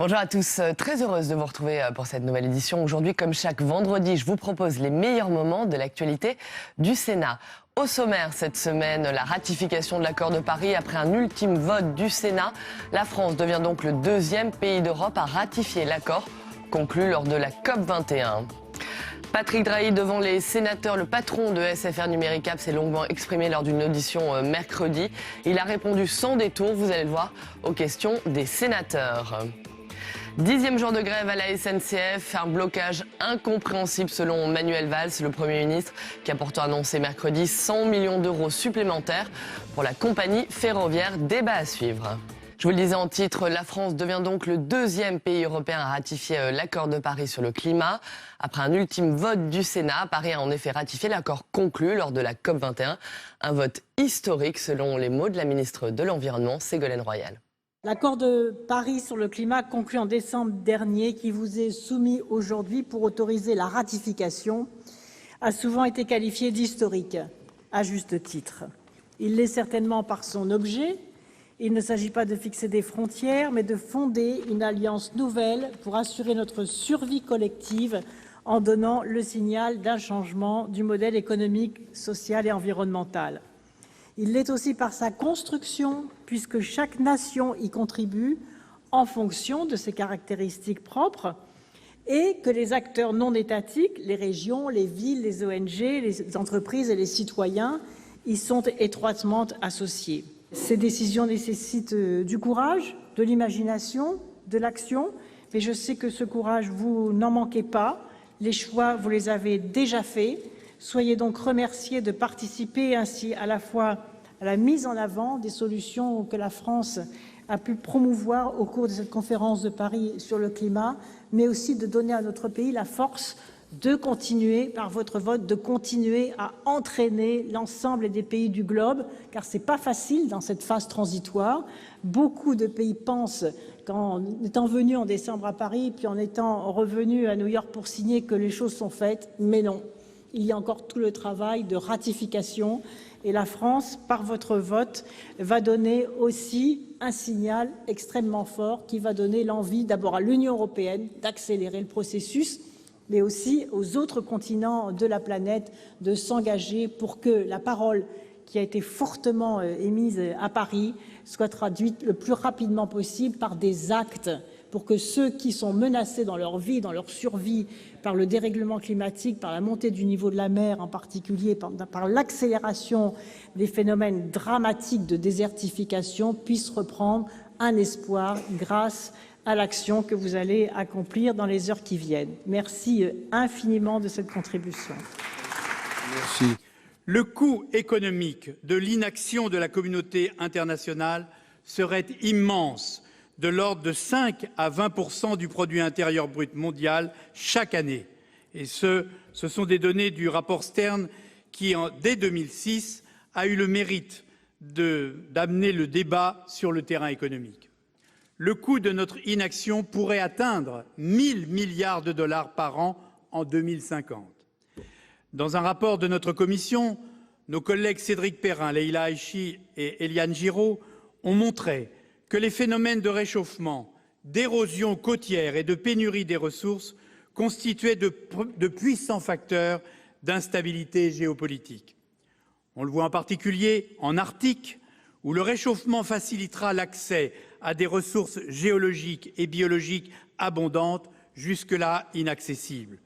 Bonjour à tous, très heureuse de vous retrouver pour cette nouvelle édition. Aujourd'hui, comme chaque vendredi, je vous propose les meilleurs moments de l'actualité du Sénat. Au sommaire cette semaine, la ratification de l'accord de Paris après un ultime vote du Sénat. La France devient donc le deuxième pays d'Europe à ratifier l'accord conclu lors de la COP21. Patrick Drahi devant les sénateurs, le patron de SFR Numéricable s'est longuement exprimé lors d'une audition mercredi. Il a répondu sans détour, vous allez le voir, aux questions des sénateurs. 10e jour de grève à la SNCF, un blocage incompréhensible selon Manuel Valls, le Premier ministre, qui a pourtant annoncé mercredi 100 millions d'euros supplémentaires pour la compagnie ferroviaire. Débat à suivre. Je vous le disais en titre, la France devient donc le deuxième pays européen à ratifier l'accord de Paris sur le climat. Après un ultime vote du Sénat, Paris a en effet ratifié l'accord conclu lors de la COP21. Un vote historique selon les mots de la ministre de l'Environnement, Ségolène Royal. L'accord de Paris sur le climat conclu en décembre dernier, qui vous est soumis aujourd'hui pour autoriser la ratification, a souvent été qualifié d'historique, à juste titre. Il l'est certainement par son objet. Il ne s'agit pas de fixer des frontières, mais de fonder une alliance nouvelle pour assurer notre survie collective en donnant le signal d'un changement du modèle économique, social et environnemental. Il l'est aussi par sa construction, puisque chaque nation y contribue en fonction de ses caractéristiques propres et que les acteurs non étatiques, les régions, les villes, les ONG, les entreprises et les citoyens y sont étroitement associés. Ces décisions nécessitent du courage, de l'imagination, de l'action, mais je sais que ce courage, vous n'en manquez pas. Les choix, vous les avez déjà faits. Soyez donc remerciés de participer ainsi à la fois à la mise en avant des solutions que la France a pu promouvoir au cours de cette conférence de Paris sur le climat, mais aussi de donner à notre pays la force de continuer, par votre vote, de continuer à entraîner l'ensemble des pays du globe, car ce n'est pas facile dans cette phase transitoire. Beaucoup de pays pensent, qu'en étant venus en décembre à Paris, puis en étant revenus à New York pour signer, que les choses sont faites, mais non. Il y a encore tout le travail de ratification et la France, par votre vote, va donner aussi un signal extrêmement fort qui va donner l'envie d'abord à l'Union européenne d'accélérer le processus, mais aussi aux autres continents de la planète de s'engager pour que la parole qui a été fortement émise à Paris soit traduite le plus rapidement possible par des actes, pour que ceux qui sont menacés dans leur vie, dans leur survie, par le dérèglement climatique, par la montée du niveau de la mer en particulier, par l'accélération des phénomènes dramatiques de désertification, puissent reprendre un espoir grâce à l'action que vous allez accomplir dans les heures qui viennent. Merci infiniment de cette contribution. Merci. Le coût économique de l'inaction de la communauté internationale serait immense, de l'ordre de 5 à 20% du produit intérieur brut mondial chaque année. Et ce sont des données du rapport Stern qui, dès 2006, a eu le mérite d'amener le débat sur le terrain économique. Le coût de notre inaction pourrait atteindre 1 000 milliards de dollars par an en 2050. Dans un rapport de notre commission, nos collègues Cédric Perrin, Leïla Aïchi et Éliane Giraud ont montré que les phénomènes de réchauffement, d'érosion côtière et de pénurie des ressources constituaient de puissants facteurs d'instabilité géopolitique. On le voit en particulier en Arctique, où le réchauffement facilitera l'accès à des ressources géologiques et biologiques abondantes, jusque-là inaccessibles.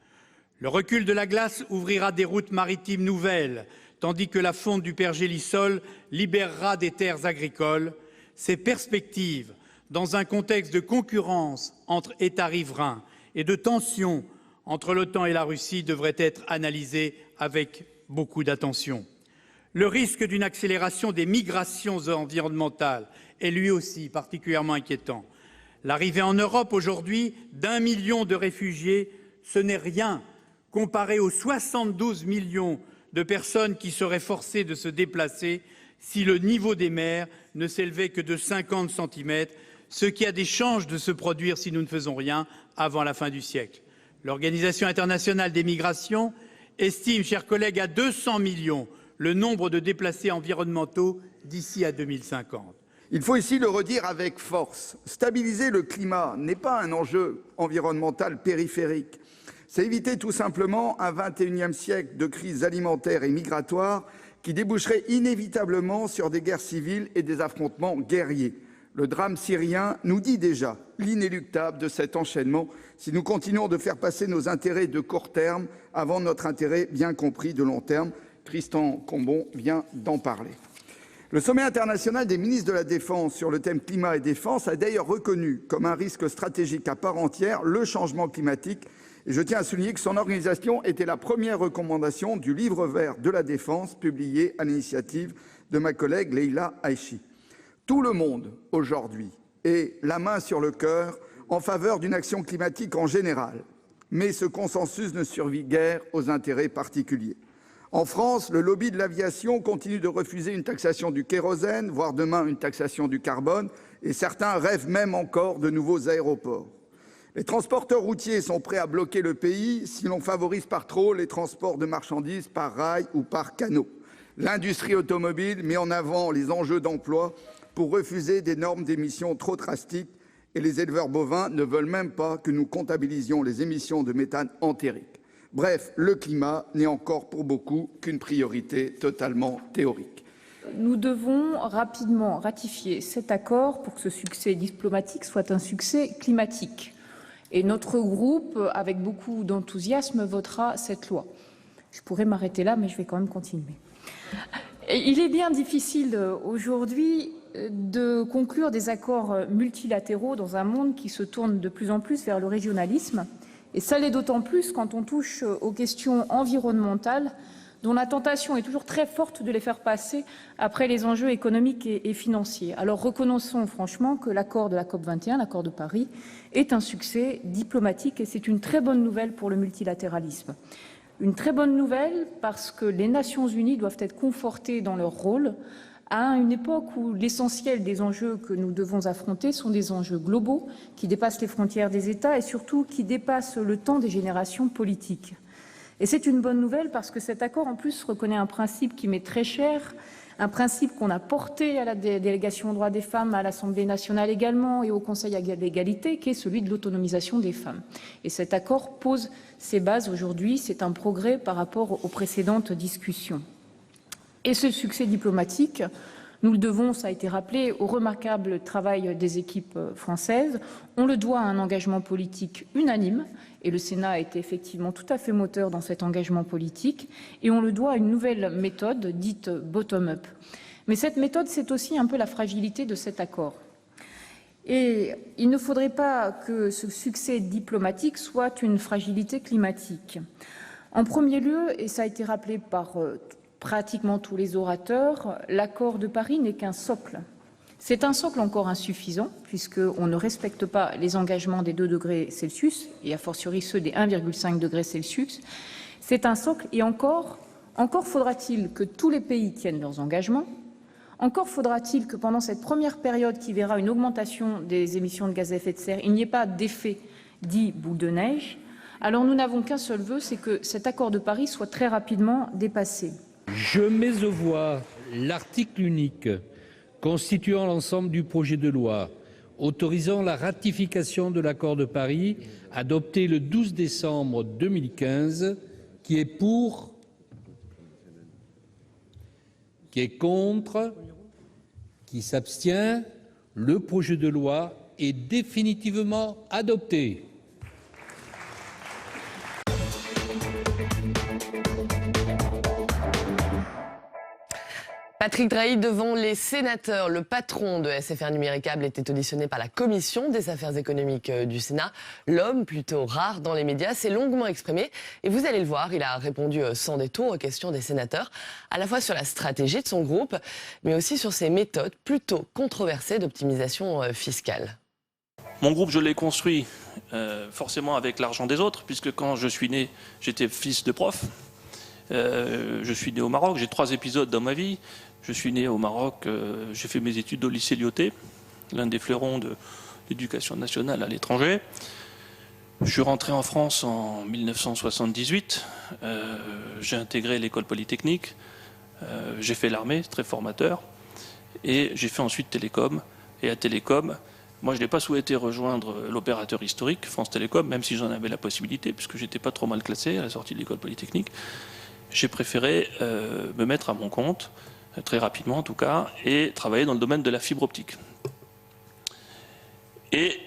Le recul de la glace ouvrira des routes maritimes nouvelles, tandis que la fonte du pergélisol libérera des terres agricoles. Ces perspectives, dans un contexte de concurrence entre États riverains et de tensions entre l'OTAN et la Russie, devraient être analysées avec beaucoup d'attention. Le risque d'une accélération des migrations environnementales est lui aussi particulièrement inquiétant. L'arrivée en Europe aujourd'hui d'1 million de réfugiés, ce n'est rien comparé aux 72 millions de personnes qui seraient forcées de se déplacer si le niveau des mers ne s'élevait que de 50 cm, ce qui a des chances de se produire si nous ne faisons rien avant la fin du siècle. L'Organisation internationale des migrations estime, chers collègues, à 200 millions le nombre de déplacés environnementaux d'ici à 2050. Il faut ici le redire avec force. Stabiliser le climat n'est pas un enjeu environnemental périphérique. C'est éviter tout simplement un 21e siècle de crise alimentaire et migratoire qui déboucherait inévitablement sur des guerres civiles et des affrontements guerriers. Le drame syrien nous dit déjà l'inéluctable de cet enchaînement si nous continuons de faire passer nos intérêts de court terme avant notre intérêt bien compris de long terme. Tristan Combon vient d'en parler. Le sommet international des ministres de la Défense sur le thème climat et défense a d'ailleurs reconnu comme un risque stratégique à part entière le changement climatique. Et je tiens à souligner que son organisation était la première recommandation du livre vert de la défense publié à l'initiative de ma collègue Leïla Aïchi. Tout le monde, aujourd'hui, est la main sur le cœur en faveur d'une action climatique en général. Mais ce consensus ne survit guère aux intérêts particuliers. En France, le lobby de l'aviation continue de refuser une taxation du kérosène, voire demain une taxation du carbone, et certains rêvent même encore de nouveaux aéroports. Les transporteurs routiers sont prêts à bloquer le pays si l'on favorise par trop les transports de marchandises par rail ou par canot. L'industrie automobile met en avant les enjeux d'emploi pour refuser des normes d'émissions trop drastiques, et les éleveurs bovins ne veulent même pas que nous comptabilisions les émissions de méthane entérique. Bref, le climat n'est encore pour beaucoup qu'une priorité totalement théorique. Nous devons rapidement ratifier cet accord pour que ce succès diplomatique soit un succès climatique. Et notre groupe, avec beaucoup d'enthousiasme, votera cette loi. Je pourrais m'arrêter là, mais je vais quand même continuer. Il est bien difficile aujourd'hui de conclure des accords multilatéraux dans un monde qui se tourne de plus en plus vers le régionalisme. Et ça l'est d'autant plus quand on touche aux questions environnementales, dont la tentation est toujours très forte de les faire passer après les enjeux économiques et financiers. Alors reconnaissons franchement que l'accord de la COP21, l'accord de Paris, est un succès diplomatique et c'est une très bonne nouvelle pour le multilatéralisme. Une très bonne nouvelle parce que les Nations unies doivent être confortées dans leur rôle à une époque où l'essentiel des enjeux que nous devons affronter sont des enjeux globaux qui dépassent les frontières des États et surtout qui dépassent le temps des générations politiques. Et c'est une bonne nouvelle parce que cet accord en plus reconnaît un principe qui m'est très cher, un principe qu'on a porté à la délégation aux droits des femmes, à l'Assemblée nationale également et au Conseil à l'égalité, qui est celui de l'autonomisation des femmes. Et cet accord pose ses bases aujourd'hui, c'est un progrès par rapport aux précédentes discussions. Et ce succès diplomatique, nous le devons, ça a été rappelé, au remarquable travail des équipes françaises. On le doit à un engagement politique unanime, et le Sénat a été effectivement tout à fait moteur dans cet engagement politique, et on le doit à une nouvelle méthode dite bottom-up. Mais cette méthode, c'est aussi un peu la fragilité de cet accord. Et il ne faudrait pas que ce succès diplomatique soit une fragilité climatique. En premier lieu, et ça a été rappelé par pratiquement tous les orateurs, l'accord de Paris n'est qu'un socle. C'est un socle encore insuffisant, puisqu'on ne respecte pas les engagements des 2 degrés Celsius, et a fortiori ceux des 1,5 degrés Celsius. C'est un socle, et encore faudra-t-il que tous les pays tiennent leurs engagements, encore faudra-t-il que pendant cette première période qui verra une augmentation des émissions de gaz à effet de serre, il n'y ait pas d'effet dit boule de neige. Alors nous n'avons qu'un seul vœu, c'est que cet accord de Paris soit très rapidement dépassé. Je mets aux voix l'article unique constituant l'ensemble du projet de loi autorisant la ratification de l'accord de Paris adopté le 12 décembre 2015, qui est pour, qui est contre, qui s'abstient. Le projet de loi est définitivement adopté. Patrick Drahi devant les sénateurs. Le patron de SFR Numéricable était auditionné par la Commission des affaires économiques du Sénat. L'homme, plutôt rare dans les médias, s'est longuement exprimé. Et vous allez le voir, il a répondu sans détour aux questions des sénateurs, à la fois sur la stratégie de son groupe, mais aussi sur ses méthodes plutôt controversées d'optimisation fiscale. Mon groupe, je l'ai construit forcément avec l'argent des autres, puisque quand je suis né, j'étais fils de prof. Je suis né au Maroc, j'ai 3 épisodes dans ma vie. Je suis né au Maroc, j'ai fait mes études au lycée Lyautey, l'un des fleurons de l'éducation nationale à l'étranger. Je suis rentré en France en 1978, j'ai intégré l'école polytechnique, j'ai fait l'armée, très formateur. et j'ai fait ensuite Télécom. Et à Télécom, moi je n'ai pas souhaité rejoindre l'opérateur historique, France Télécom, même si j'en avais la possibilité, puisque j'étais pas trop mal classé à la sortie de l'école polytechnique. J'ai préféré me mettre à mon compte, très rapidement en tout cas, et travailler dans le domaine de la fibre optique. Et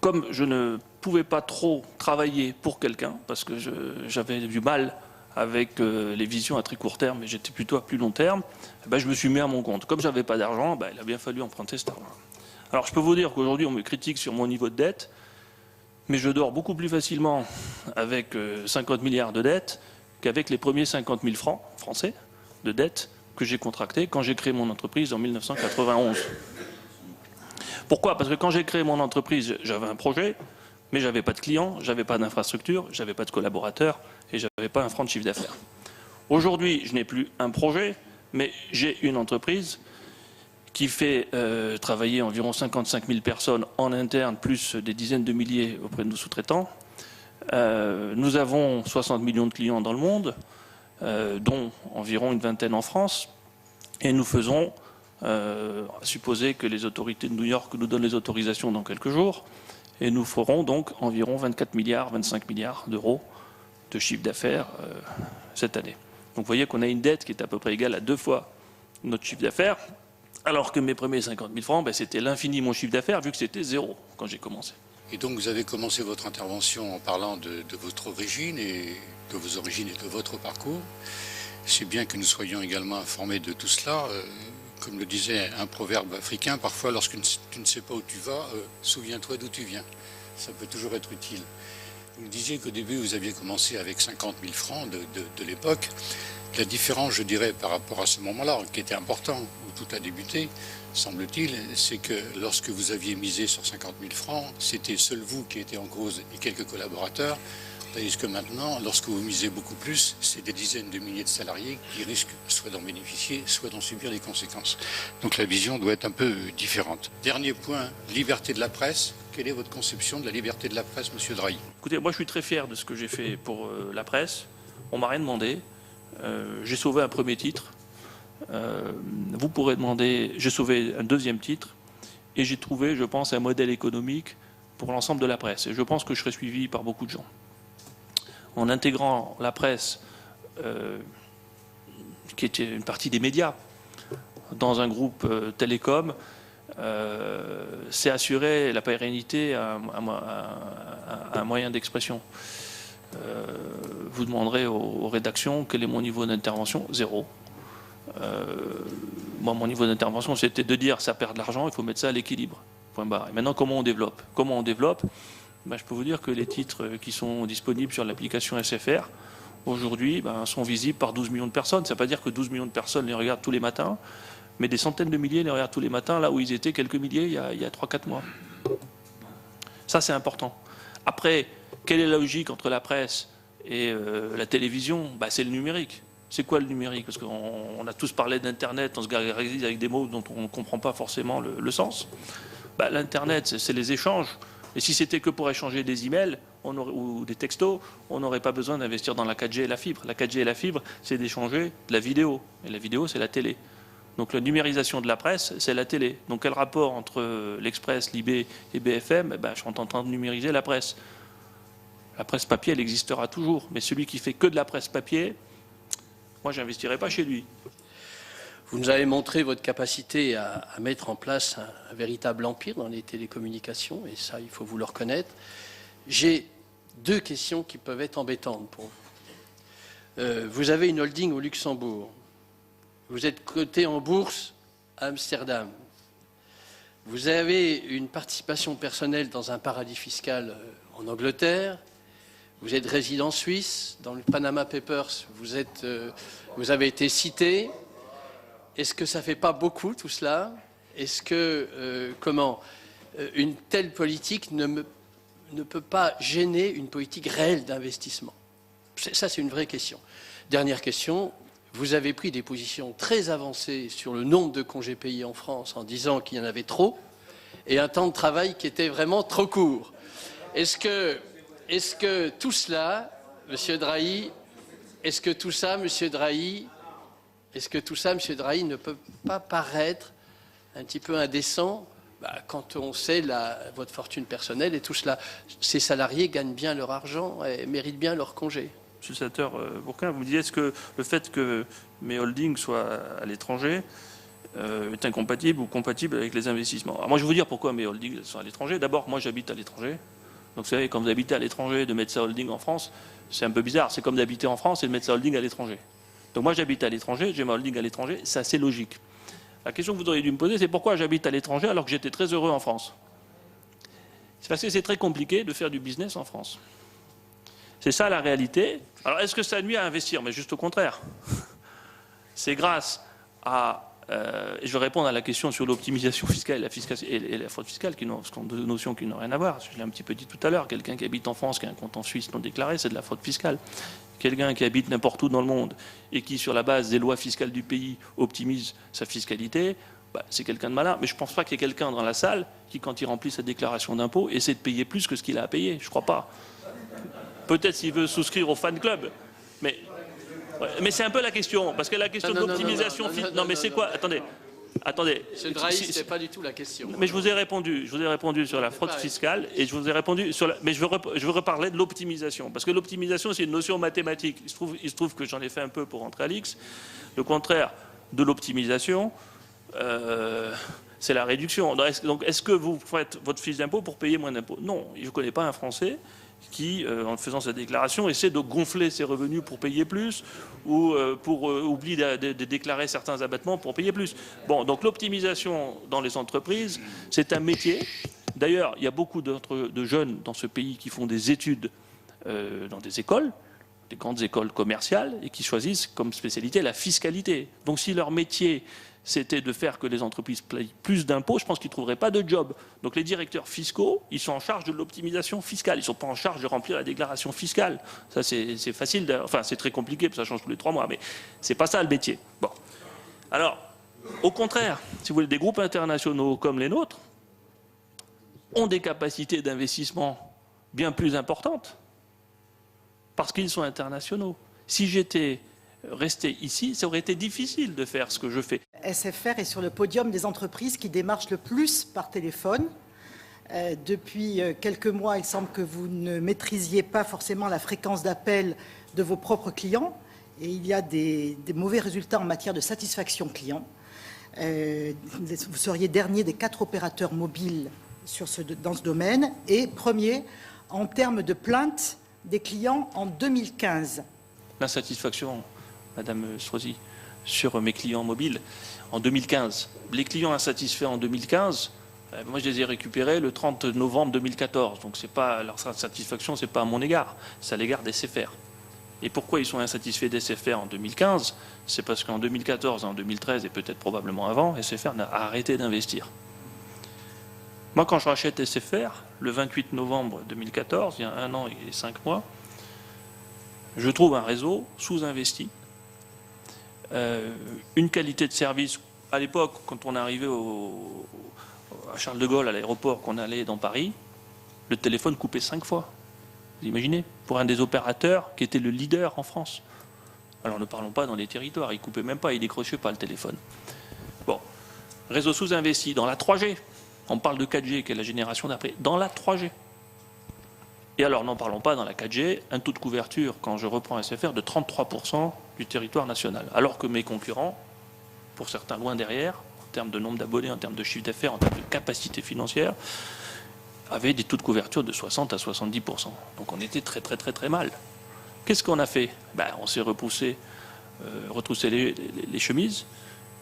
comme je ne pouvais pas trop travailler pour quelqu'un, parce que j'avais du mal avec les visions à très court terme, et j'étais plutôt à plus long terme, ben, je me suis mis à mon compte. Comme je n'avais pas d'argent, ben, il a bien fallu emprunter cet argent. Alors je peux vous dire qu'aujourd'hui on me critique sur mon niveau de dette, mais je dors beaucoup plus facilement avec 50 milliards de dettes qu'avec les premiers 50 000 francs français de dettes que j'ai contractés quand j'ai créé mon entreprise en 1991. Pourquoi? Parce que quand j'ai créé mon entreprise, j'avais un projet, mais je n'avais pas de clients, je n'avais pas d'infrastructure, je n'avais pas de collaborateurs et je n'avais pas un franc de chiffre d'affaires. Aujourd'hui, je n'ai plus un projet, mais j'ai une entreprise qui fait travailler environ 55 000 personnes en interne, plus des dizaines de milliers auprès de nos sous-traitants. Nous avons 60 millions de clients dans le monde, dont environ une vingtaine en France, et nous faisons, à supposer que les autorités de New York nous donnent les autorisations dans quelques jours, et nous ferons donc environ 24 milliards, 25 milliards d'euros de chiffre d'affaires cette année. Donc vous voyez qu'on a une dette qui est à peu près égale à 2 fois notre chiffre d'affaires, alors que mes premiers 50 000 francs, ben, c'était l'infini mon chiffre d'affaires, vu que c'était 0 quand j'ai commencé. Et donc vous avez commencé votre intervention en parlant de votre origine et de vos origines et de votre parcours. C'est bien que nous soyons également informés de tout cela. Comme le disait un proverbe africain, parfois lorsque tu ne sais pas où tu vas, souviens-toi d'où tu viens. Ça peut toujours être utile. Vous disiez qu'au début vous aviez commencé avec 50 000 francs de l'époque. La différence, je dirais, par rapport à ce moment-là, qui était important, où tout a débuté, semble-t-il, c'est que lorsque vous aviez misé sur 50 000 francs, c'était seul vous qui étiez en cause et quelques collaborateurs, tandis que maintenant, lorsque vous misez beaucoup plus, c'est des dizaines de milliers de salariés qui risquent soit d'en bénéficier, soit d'en subir les conséquences. Donc la vision doit être un peu différente. Dernier point, liberté de la presse. Quelle est votre conception de la liberté de la presse, Monsieur Drahi? Écoutez, moi je suis très fier de ce que j'ai fait pour la presse. On m'a rien demandé. J'ai sauvé un premier titre. Vous pourrez demander, j'ai sauvé un deuxième titre et j'ai trouvé, je pense, un modèle économique pour l'ensemble de la presse. Et je pense que je serai suivi par beaucoup de gens. En intégrant la presse, qui était une partie des médias, dans un groupe Télécom, c'est assurer la pérennité à un moyen d'expression. Vous demanderez aux rédactions quel est mon niveau d'intervention. 0. Moi, mon niveau d'intervention, c'était de dire ça perd de l'argent, il faut mettre ça à l'équilibre. Point barre. Et maintenant, comment on développe? Comment on développe? Ben, je peux vous dire que les titres qui sont disponibles sur l'application SFR, aujourd'hui, sont visibles par 12 millions de personnes. Ça ne veut pas dire que 12 millions de personnes les regardent tous les matins, mais des centaines de milliers les regardent tous les matins, là où ils étaient quelques milliers il y a 3-4 mois. Ça, c'est important. Après, quelle est la logique entre la presse et la télévision? C'est le numérique. C'est quoi le numérique? Parce qu'on a tous parlé d'Internet, on se gargarise avec des mots dont on ne comprend pas forcément le sens. L'Internet, c'est les échanges. Et si c'était que pour échanger des emails ou des textos, on n'aurait pas besoin d'investir dans la 4G et la fibre. La 4G et la fibre, c'est d'échanger de la vidéo. Et la vidéo, c'est la télé. Donc la numérisation de la presse, c'est la télé. Donc quel rapport entre l'Express, Libé et BFM? Je suis en train de numériser la presse. La presse papier, elle existera toujours. Mais celui qui fait que de la presse papier, moi, je n'investirai pas chez lui. Vous nous avez montré votre capacité à mettre en place un véritable empire dans les télécommunications, et ça, il faut vous le reconnaître. J'ai 2 questions qui peuvent être embêtantes pour vous. Vous avez une holding au Luxembourg. Vous êtes coté en bourse à Amsterdam. Vous avez une participation personnelle dans un paradis fiscal en Angleterre. Vous êtes résident suisse. Dans le Panama Papers, vous avez été cité. Est-ce que ça ne fait pas beaucoup, tout cela? Est-ce que, une telle politique ne peut pas gêner une politique réelle d'investissement? Ça, c'est une vraie question. Dernière question. Vous avez pris des positions très avancées sur le nombre de congés payés en France en disant qu'il y en avait trop et un temps de travail qui était vraiment trop court. Est-ce que tout cela, Monsieur Drahi, ne peut pas paraître un petit peu indécent quand on sait votre fortune personnelle et tout cela. Ces salariés gagnent bien leur argent et méritent bien leur congé. Monsieur le sénateur Bourquin, vous me disiez, est-ce que le fait que mes holdings soient à l'étranger est incompatible ou compatible avec les investissements? Alors moi, je vais vous dire pourquoi mes holdings sont à l'étranger. D'abord, moi, j'habite à l'étranger. Donc, vous savez, quand vous habitez à l'étranger, de mettre sa holding en France, c'est un peu bizarre. C'est comme d'habiter en France et de mettre sa holding à l'étranger. Donc, moi, j'habite à l'étranger, j'ai ma holding à l'étranger, c'est assez logique. La question que vous auriez dû me poser, c'est pourquoi j'habite à l'étranger alors que j'étais très heureux en France? C'est parce que c'est très compliqué de faire du business en France. C'est ça la réalité. Alors, est-ce que ça nuit à investir? Mais juste au contraire. C'est grâce à... et je vais répondre à la question sur l'optimisation fiscale et la fraude fiscale, qui sont deux notions qui n'ont rien à voir. Je l'ai un petit peu dit tout à l'heure. Quelqu'un qui habite en France, qui a un compte en Suisse non déclaré, c'est de la fraude fiscale. Quelqu'un qui habite n'importe où dans le monde et qui, sur la base des lois fiscales du pays, optimise sa fiscalité, c'est quelqu'un de malin. Mais je ne pense pas qu'il y ait quelqu'un dans la salle qui, quand il remplit sa déclaration d'impôt, essaie de payer plus que ce qu'il a à payer. Je ne crois pas. Peut-être s'il veut souscrire au fan club. Mais c'est un peu la question. Parce que la question de l'optimisation... Non, mais c'est quoi? Attendez. Monsieur Drahi, ce n'est pas du tout la question. Mais je vous ai répondu sur la fraude fiscale et je vous ai répondu sur mais je veux reparler de l'optimisation. Parce que l'optimisation, c'est une notion mathématique. Il se trouve que j'en ai fait un peu pour rentrer à l'X. Le contraire de l'optimisation, c'est la réduction. Donc, est-ce que vous faites votre fiche d'impôt pour payer moins d'impôts? Non. Je ne connais pas un Français qui, en faisant sa déclaration, essaie de gonfler ses revenus pour payer plus ou oublie de déclarer certains abattements pour payer plus. Bon, donc l'optimisation dans les entreprises, c'est un métier. D'ailleurs, il y a beaucoup de jeunes dans ce pays qui font des études dans des écoles, des grandes écoles commerciales, et qui choisissent comme spécialité la fiscalité. Donc si leur métier, c'était de faire que les entreprises payent plus d'impôts, je pense qu'ils ne trouveraient pas de job. Donc les directeurs fiscaux, ils sont en charge de l'optimisation fiscale. Ils ne sont pas en charge de remplir la déclaration fiscale. Ça, c'est facile. Enfin, c'est très compliqué, parce que ça change tous les 3 mois. Mais ce n'est pas ça le métier. Bon. Alors, au contraire, si vous voulez, des groupes internationaux comme les nôtres ont des capacités d'investissement bien plus importantes parce qu'ils sont internationaux. Si j'étais resté ici, ça aurait été difficile de faire ce que je fais. SFR est sur le podium des entreprises qui démarchent le plus par téléphone. Depuis quelques mois, il semble que vous ne maîtrisiez pas forcément la fréquence d'appel de vos propres clients et il y a des mauvais résultats en matière de satisfaction client. Vous seriez dernier des 4 opérateurs mobiles dans ce domaine et premier en termes de plaintes des clients en 2015. L'insatisfaction, Madame Estrosi, sur mes clients mobiles en 2015. Les clients insatisfaits en 2015, moi je les ai récupérés le 30 novembre 2014. Donc c'est pas leur satisfaction, c'est pas à mon égard, c'est à l'égard des SFR. Et pourquoi ils sont insatisfaits des SFR en 2015? C'est parce qu'en 2014, en 2013 et peut-être probablement avant, SFR n'a arrêté d'investir. Moi, quand je rachète SFR, le 28 novembre 2014, il y a 1 an et 5 mois, je trouve un réseau sous-investi, une qualité de service. À l'époque, quand on arrivait à Charles de Gaulle, à l'aéroport, qu'on allait dans Paris, le téléphone coupait 5 fois. Vous imaginez? Pour un des opérateurs qui était le leader en France. Alors ne parlons pas dans les territoires, il ne coupait même pas, il ne décrochait pas le téléphone. Bon, réseau sous-investi dans la 3G. On parle de 4G, qui est la génération d'après, dans la 3G. Et alors, n'en parlons pas dans la 4G, un taux de couverture, quand je reprends SFR, de 33% du territoire national. Alors que mes concurrents, pour certains loin derrière, en termes de nombre d'abonnés, en termes de chiffre d'affaires, en termes de capacité financière, avaient des taux de couverture de 60 à 70%. Donc on était très très très très mal. Qu'est-ce qu'on a fait? On s'est retroussé les chemises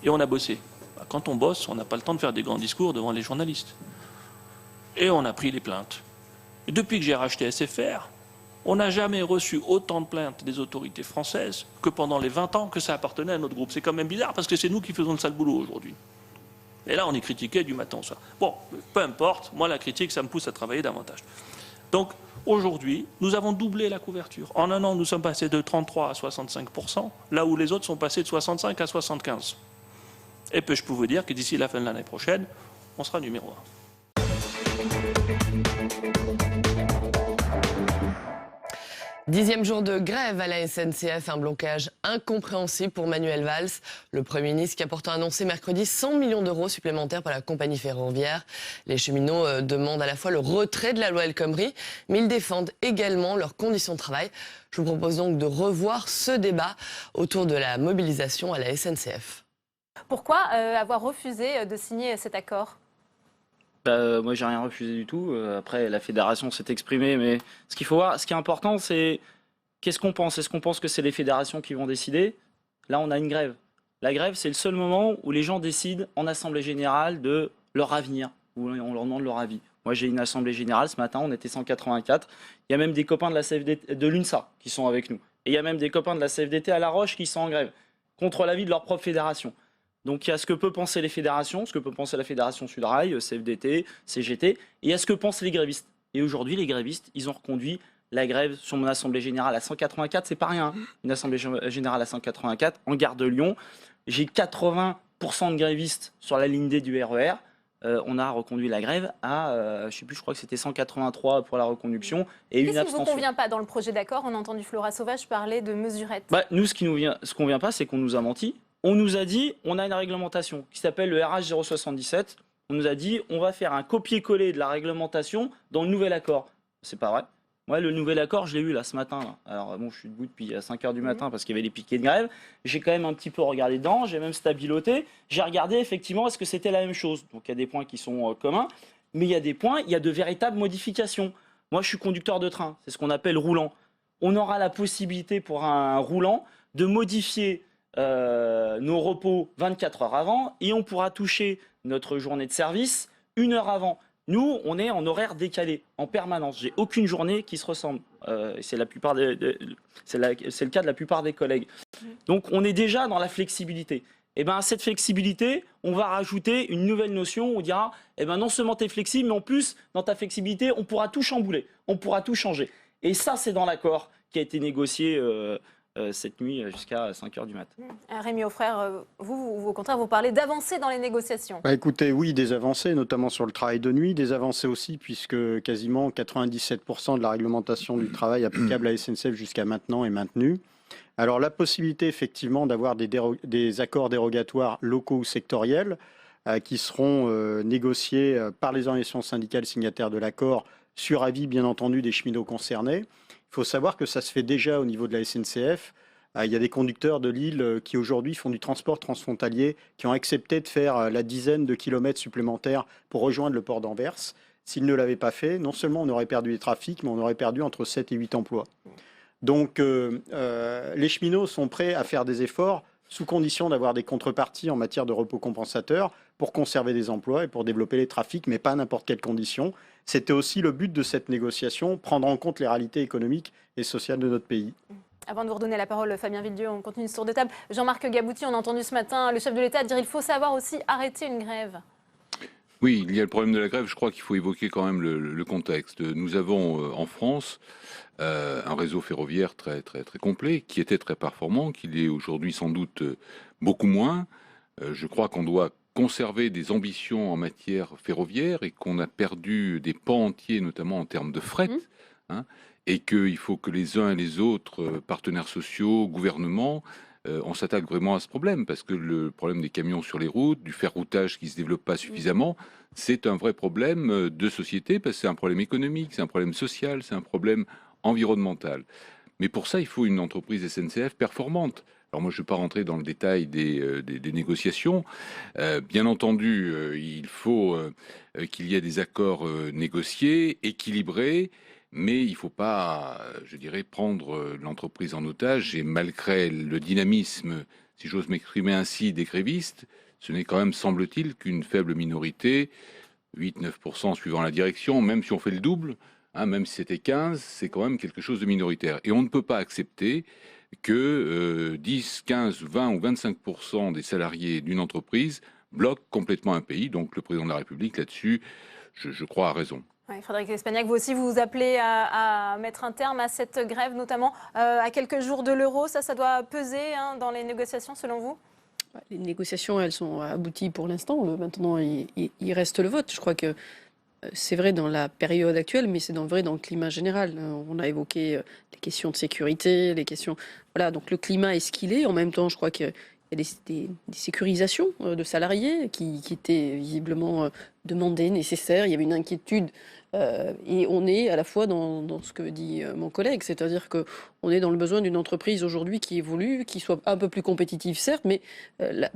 et on a bossé. Quand on bosse, on n'a pas le temps de faire des grands discours devant les journalistes. Et on a pris les plaintes. Et depuis que j'ai racheté SFR, on n'a jamais reçu autant de plaintes des autorités françaises que pendant les 20 ans que ça appartenait à notre groupe. C'est quand même bizarre parce que c'est nous qui faisons le sale boulot aujourd'hui. Et là, on est critiqué du matin au soir. Bon, peu importe, moi la critique, ça me pousse à travailler davantage. Donc, aujourd'hui, nous avons doublé la couverture. En 1 an, nous sommes passés de 33 à 65%, là où les autres sont passés de 65 à 75%. Et puis, je peux vous dire que d'ici la fin de l'année prochaine, on sera numéro 1. 10e jour de grève à la SNCF, un blocage incompréhensible pour Manuel Valls, le Premier ministre qui a pourtant annoncé mercredi 100 millions d'euros supplémentaires pour la compagnie ferroviaire. Les cheminots demandent à la fois le retrait de la loi El Khomri, mais ils défendent également leurs conditions de travail. Je vous propose donc de revoir ce débat autour de la mobilisation à la SNCF. Pourquoi avoir refusé de signer cet accord ? Moi, j'ai rien refusé du tout. Après, la fédération s'est exprimée, mais ce qu'il faut voir, ce qui est important, c'est qu'est-ce qu'on pense ? Est-ce qu'on pense que c'est les fédérations qui vont décider ? Là, on a une grève. La grève, c'est le seul moment où les gens décident en assemblée générale de leur avenir, où on leur demande leur avis. Moi, j'ai une assemblée générale ce matin, on était 184. Il y a même des copains de la CFDT, de l'UNSA qui sont avec nous. Et il y a même des copains de la CFDT à La Roche qui sont en grève contre l'avis de leur propre fédération. Donc il y a ce que peut penser les fédérations, ce que peut penser la fédération Sudrail, CFDT, CGT, et il y a ce que pensent les grévistes. Et aujourd'hui, les grévistes, ils ont reconduit la grève sur mon assemblée générale à 184, c'est pas rien, une assemblée générale à 184, en gare de Lyon. J'ai 80% de grévistes sur la ligne D du RER. On a reconduit la grève à, je crois que c'était 183 pour la reconduction et une abstention. Qu'est-ce qui ne vous convient pas dans le projet d'accord ? On a entendu Flora Sauvage parler de mesurettes. Nous, ce qu'on convient pas, c'est qu'on nous a menti. On nous a dit, on a une réglementation qui s'appelle le RH 077. On nous a dit, on va faire un copier-coller de la réglementation dans le nouvel accord. C'est pas vrai. Moi, le nouvel accord, je l'ai eu là ce matin. Là. Alors bon, je suis debout depuis 5h du matin parce qu'il y avait les piquets de grève. J'ai quand même un petit peu regardé dedans, j'ai même stabiloté. J'ai regardé effectivement est-ce que c'était la même chose. Donc il y a des points qui sont communs, mais il y a des points, il y a de véritables modifications. Moi, je suis conducteur de train, c'est ce qu'on appelle roulant. On aura la possibilité pour un roulant de modifier nos repos 24 heures avant et on pourra toucher notre journée de service 1 heure avant. Nous, on est en horaire décalé, en permanence. J'ai aucune journée qui se ressemble. C'est le cas de la plupart des collègues. Donc, on est déjà dans la flexibilité. Et à cette flexibilité, on va rajouter une nouvelle notion. On dira, non seulement tu es flexible, mais en plus, dans ta flexibilité, on pourra tout chambouler, on pourra tout changer. Et ça, c'est dans l'accord qui a été négocié cette nuit jusqu'à 5h du matin. Rémi Aufrère, vous, au contraire, vous parlez d'avancées dans les négociations. Écoutez, oui, des avancées, notamment sur le travail de nuit, des avancées aussi, puisque quasiment 97% de la réglementation du travail applicable à la SNCF jusqu'à maintenant est maintenue. Alors la possibilité effectivement d'avoir des accords dérogatoires locaux ou sectoriels qui seront négociés par les organisations syndicales signataires de l'accord sur avis bien entendu des cheminots concernés. Il faut savoir que ça se fait déjà au niveau de la SNCF. Il y a des conducteurs de Lille qui aujourd'hui font du transport transfrontalier, qui ont accepté de faire la dizaine de kilomètres supplémentaires pour rejoindre le port d'Anvers. S'ils ne l'avaient pas fait, non seulement on aurait perdu les trafics, mais on aurait perdu entre 7 et 8 emplois. Donc les cheminots sont prêts à faire des efforts sous condition d'avoir des contreparties en matière de repos compensateur pour conserver des emplois et pour développer les trafics, mais pas à n'importe quelle condition. C'était aussi le but de cette négociation, prendre en compte les réalités économiques et sociales de notre pays. Avant de vous redonner la parole, Fabien Villedieu, on continue ce tour de table. Jean-Marc Gabouty, on a entendu ce matin le chef de l'État dire qu'il faut savoir aussi arrêter une grève. Oui, il y a le problème de la grève. Je crois qu'il faut évoquer quand même le contexte. Nous avons en France un réseau ferroviaire très complet, qui était très performant, qu'il est aujourd'hui sans doute beaucoup moins. Je crois qu'on doit conserver des ambitions en matière ferroviaire et qu'on a perdu des pans entiers, notamment en termes de fret, et qu'il faut que les uns et les autres, partenaires sociaux, gouvernements, on s'attaque vraiment à ce problème, parce que le problème des camions sur les routes, du ferroutage qui ne se développe pas suffisamment, c'est un vrai problème de société, parce que c'est un problème économique, c'est un problème social, c'est un problème environnemental. Mais pour ça, il faut une entreprise SNCF performante. Alors moi, je ne vais pas rentrer dans le détail des négociations. Bien entendu, il faut qu'il y ait des accords négociés, équilibrés, mais il ne faut pas, je dirais, prendre l'entreprise en otage. Et malgré le dynamisme, si j'ose m'exprimer ainsi, des grévistes, ce n'est quand même, semble-t-il, qu'une faible minorité, 8-9% suivant la direction, même si on fait le double, même si c'était 15, c'est quand même quelque chose de minoritaire. Et on ne peut pas accepter que 10, 15, 20 ou 25% des salariés d'une entreprise bloquent complètement un pays. Donc le président de la République, là-dessus, je crois, a raison. Ouais, Frédéric Espagnac, vous aussi, vous appelez à mettre un terme à cette grève, notamment à quelques jours de l'euro. Ça doit peser dans les négociations, selon vous ? Les négociations, elles sont abouties pour l'instant. Maintenant, il reste le vote. Je crois que c'est vrai dans la période actuelle, mais c'est vrai dans le climat général. On a évoqué les questions de sécurité, les questions... Voilà, donc le climat est ce qu'il est. En même temps, je crois qu'il y a des sécurisations de salariés qui étaient visiblement demandées, nécessaires. Il y avait une inquiétude et on est à la fois dans ce que dit mon collègue, c'est-à-dire qu'on est dans le besoin d'une entreprise aujourd'hui qui évolue, qui soit un peu plus compétitive certes, mais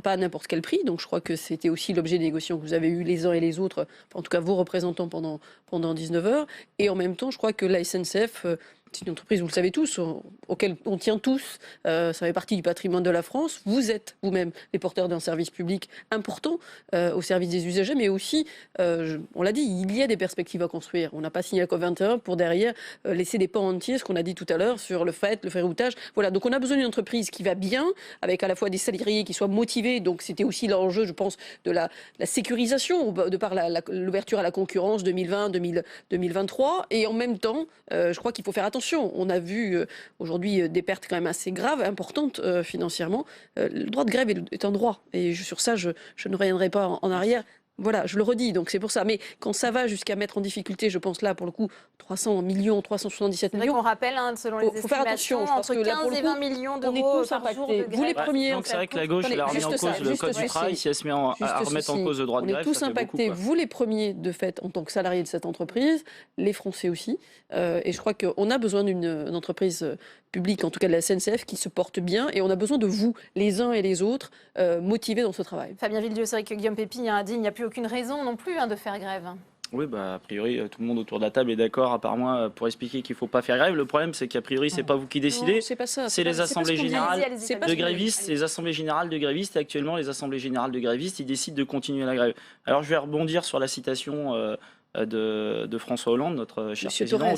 pas à n'importe quel prix. Donc je crois que c'était aussi l'objet des négociations que vous avez eu les uns et les autres, en tout cas vos représentants pendant 19 heures. Et en même temps, je crois que la SNCF... c'est une entreprise, vous le savez tous, auquel on tient tous. Ça fait partie du patrimoine de la France. Vous êtes vous-même les porteurs d'un service public important au service des usagers, mais aussi, on l'a dit, il y a des perspectives à construire. On n'a pas signé la COP21 pour derrière laisser des pans entiers, ce qu'on a dit tout à l'heure sur le ferroutage. Voilà, donc on a besoin d'une entreprise qui va bien, avec à la fois des salariés qui soient motivés. Donc c'était aussi l'enjeu, je pense, de la sécurisation, de par l'ouverture à la concurrence 2020-2023. Et en même temps, je crois qu'il faut faire attention. On a vu aujourd'hui des pertes quand même assez graves, importantes financièrement. Le droit de grève est un droit. Et sur ça, je ne reviendrai pas en arrière. Voilà, je le redis, donc c'est pour ça. Mais quand ça va jusqu'à mettre en difficulté, je pense là, pour le coup, 300 millions, 377 millions... C'est vrai qu'on rappelle, selon les estimations, faire attention, entre 15 et 20 millions d'euros par jour de grève. Vous les premiers... Donc c'est vrai que la gauche, elle a remis en cause le code du travail. Si elle se met à remettre en cause le droit de grève, on est tous impactés, vous les premiers, de fait, en tant que salariés de cette entreprise, les Français aussi. Et je crois qu'on a besoin d'une entreprise publique, en tout cas de la SNCF, qui se porte bien. Et on a besoin de vous, les uns et les autres, motivés dans ce travail. Fabien Villedieu, c'est vrai que Guillaume Pépy a dit qu'il n'y a plus aucune raison non plus de faire grève. Oui, a priori, tout le monde autour de la table est d'accord, à part moi, pour expliquer qu'il ne faut pas faire grève. Le problème, c'est qu'a priori, c'est pas vous qui décidez. C'est pas ça. C'est les assemblées générales de grévistes. Les Les assemblées générales de grévistes. Et actuellement, les assemblées générales de grévistes, ils décident de continuer la grève. Alors, je vais rebondir sur la citation de François Hollande, notre cher président,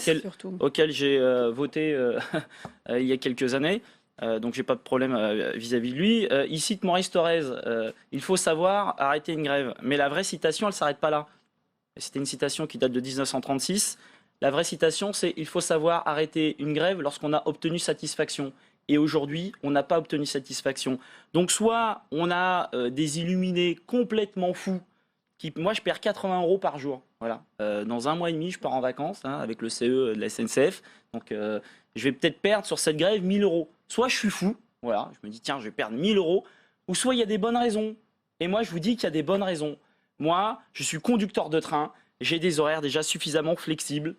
auquel j'ai voté il y a quelques années. Donc j'ai pas de problème vis-à-vis de lui. Il cite Maurice Thorez, il faut savoir arrêter une grève. Mais la vraie citation, elle s'arrête pas là. C'était une citation qui date de 1936. La vraie citation, c'est il faut savoir arrêter une grève lorsqu'on a obtenu satisfaction. Et aujourd'hui, on n'a pas obtenu satisfaction. Donc soit on a des illuminés complètement fous. Moi, je perds 80 € par jour. Voilà. Dans un mois et demi, je pars en vacances avec le CE de la SNCF. Donc je vais peut-être perdre sur cette grève 1000 €. Soit je suis fou, voilà, je me dis tiens, je vais perdre 1000 €, ou soit il y a des bonnes raisons. Et moi, je vous dis qu'il y a des bonnes raisons. Moi, je suis conducteur de train, j'ai des horaires déjà suffisamment flexibles.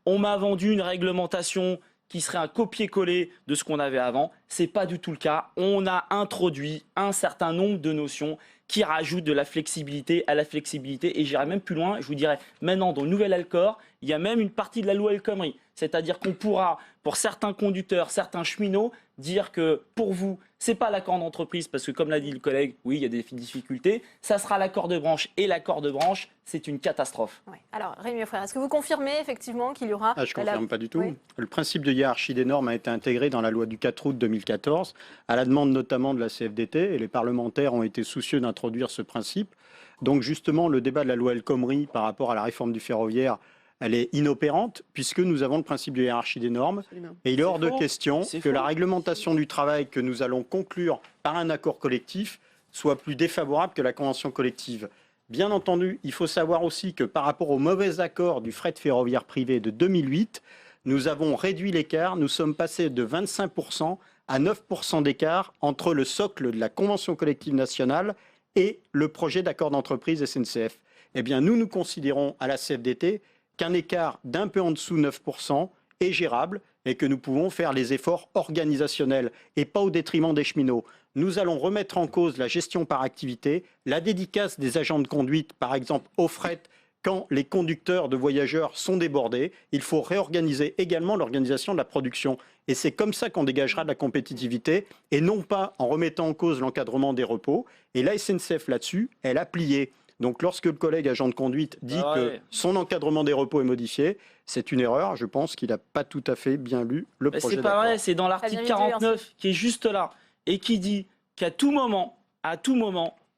On m'a vendu une réglementation qui serait un copier-coller de ce qu'on avait avant. C'est pas du tout le cas. On a introduit un certain nombre de notions qui rajoutent de la flexibilité à la flexibilité. Et j'irai même plus loin, je vous dirais, maintenant, dans le nouvel Alcor, il y a même une partie de la loi El Khomri. C'est-à-dire qu'on pourra, pour certains conducteurs, certains cheminots, dire que pour vous, c'est pas l'accord d'entreprise, parce que comme l'a dit le collègue, oui, il y a des difficultés, ça sera l'accord de branche, et l'accord de branche, c'est une catastrophe. Ouais. Alors, Rémi Frère, est-ce que vous confirmez effectivement qu'il y aura... Je ne confirme pas du tout. Oui. Le principe de hiérarchie des normes a été intégré dans la loi du 4 août 2014, à la demande notamment de la CFDT, et les parlementaires ont été soucieux d'introduire ce principe. Donc justement, le débat de la loi El Khomri par rapport à la réforme du ferroviaire, elle est inopérante puisque nous avons le principe de hiérarchie des normes. Absolument. Et il est hors de question que la réglementation du travail que nous allons conclure par un accord collectif soit plus défavorable que la convention collective. Bien entendu, il faut savoir aussi que par rapport au mauvais accord du fret ferroviaire privé de 2008, nous avons réduit l'écart. Nous sommes passés de 25% à 9% d'écart entre le socle de la convention collective nationale et le projet d'accord d'entreprise SNCF. Eh bien, nous considérons à la CFDT qu'un écart d'un peu en dessous de 9% est gérable et que nous pouvons faire les efforts organisationnels et pas au détriment des cheminots. Nous allons remettre en cause la gestion par activité, la dédicace des agents de conduite, par exemple au fret, quand les conducteurs de voyageurs sont débordés. Il faut réorganiser également l'organisation de la production. Et c'est comme ça qu'on dégagera de la compétitivité et non pas en remettant en cause l'encadrement des repos. Et la SNCF là-dessus, elle a plié. Donc lorsque le collègue agent de conduite dit que son encadrement des repos est modifié, c'est une erreur. Je pense qu'il n'a pas tout à fait bien lu le projet. C'est pas vrai, c'est dans l'article 49 qui est juste là et qui dit qu'à tout moment,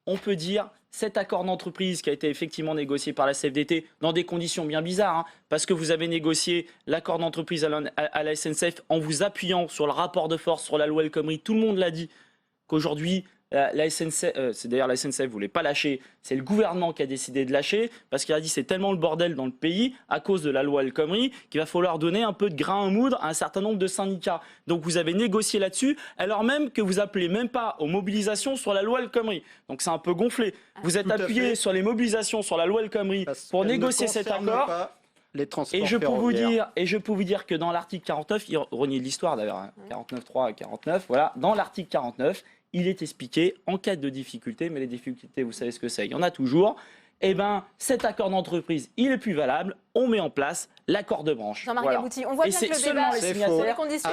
on peut dire cet accord d'entreprise qui a été effectivement négocié par la CFDT dans des conditions bien bizarres, parce que vous avez négocié l'accord d'entreprise à la SNCF en vous appuyant sur le rapport de force, sur la loi El Khomri, tout le monde l'a dit, qu'aujourd'hui, La SNCF, c'est d'ailleurs la SNCF voulait pas lâcher, c'est le gouvernement qui a décidé de lâcher parce qu'il a dit c'est tellement le bordel dans le pays à cause de la loi El Khomri qu'il va falloir donner un peu de grain à moudre à un certain nombre de syndicats. Donc vous avez négocié là-dessus alors même que vous appelez même pas aux mobilisations sur la loi El Khomri. Donc c'est un peu gonflé. Vous êtes appuyé sur les mobilisations sur la loi El Khomri pour négocier cet accord. Les transports Et je peux vous dire que dans l'article 49, ironie de l'histoire d'ailleurs, 49.3 et 49, voilà, dans l'article 49, il est expliqué en cas de difficulté, mais les difficultés, vous savez ce que c'est, il y en a toujours. Eh bien, cet accord d'entreprise, il est plus valable. On met en place l'accord de branche. Jean-Marc Abouti, on voit bien que le débat, les conditions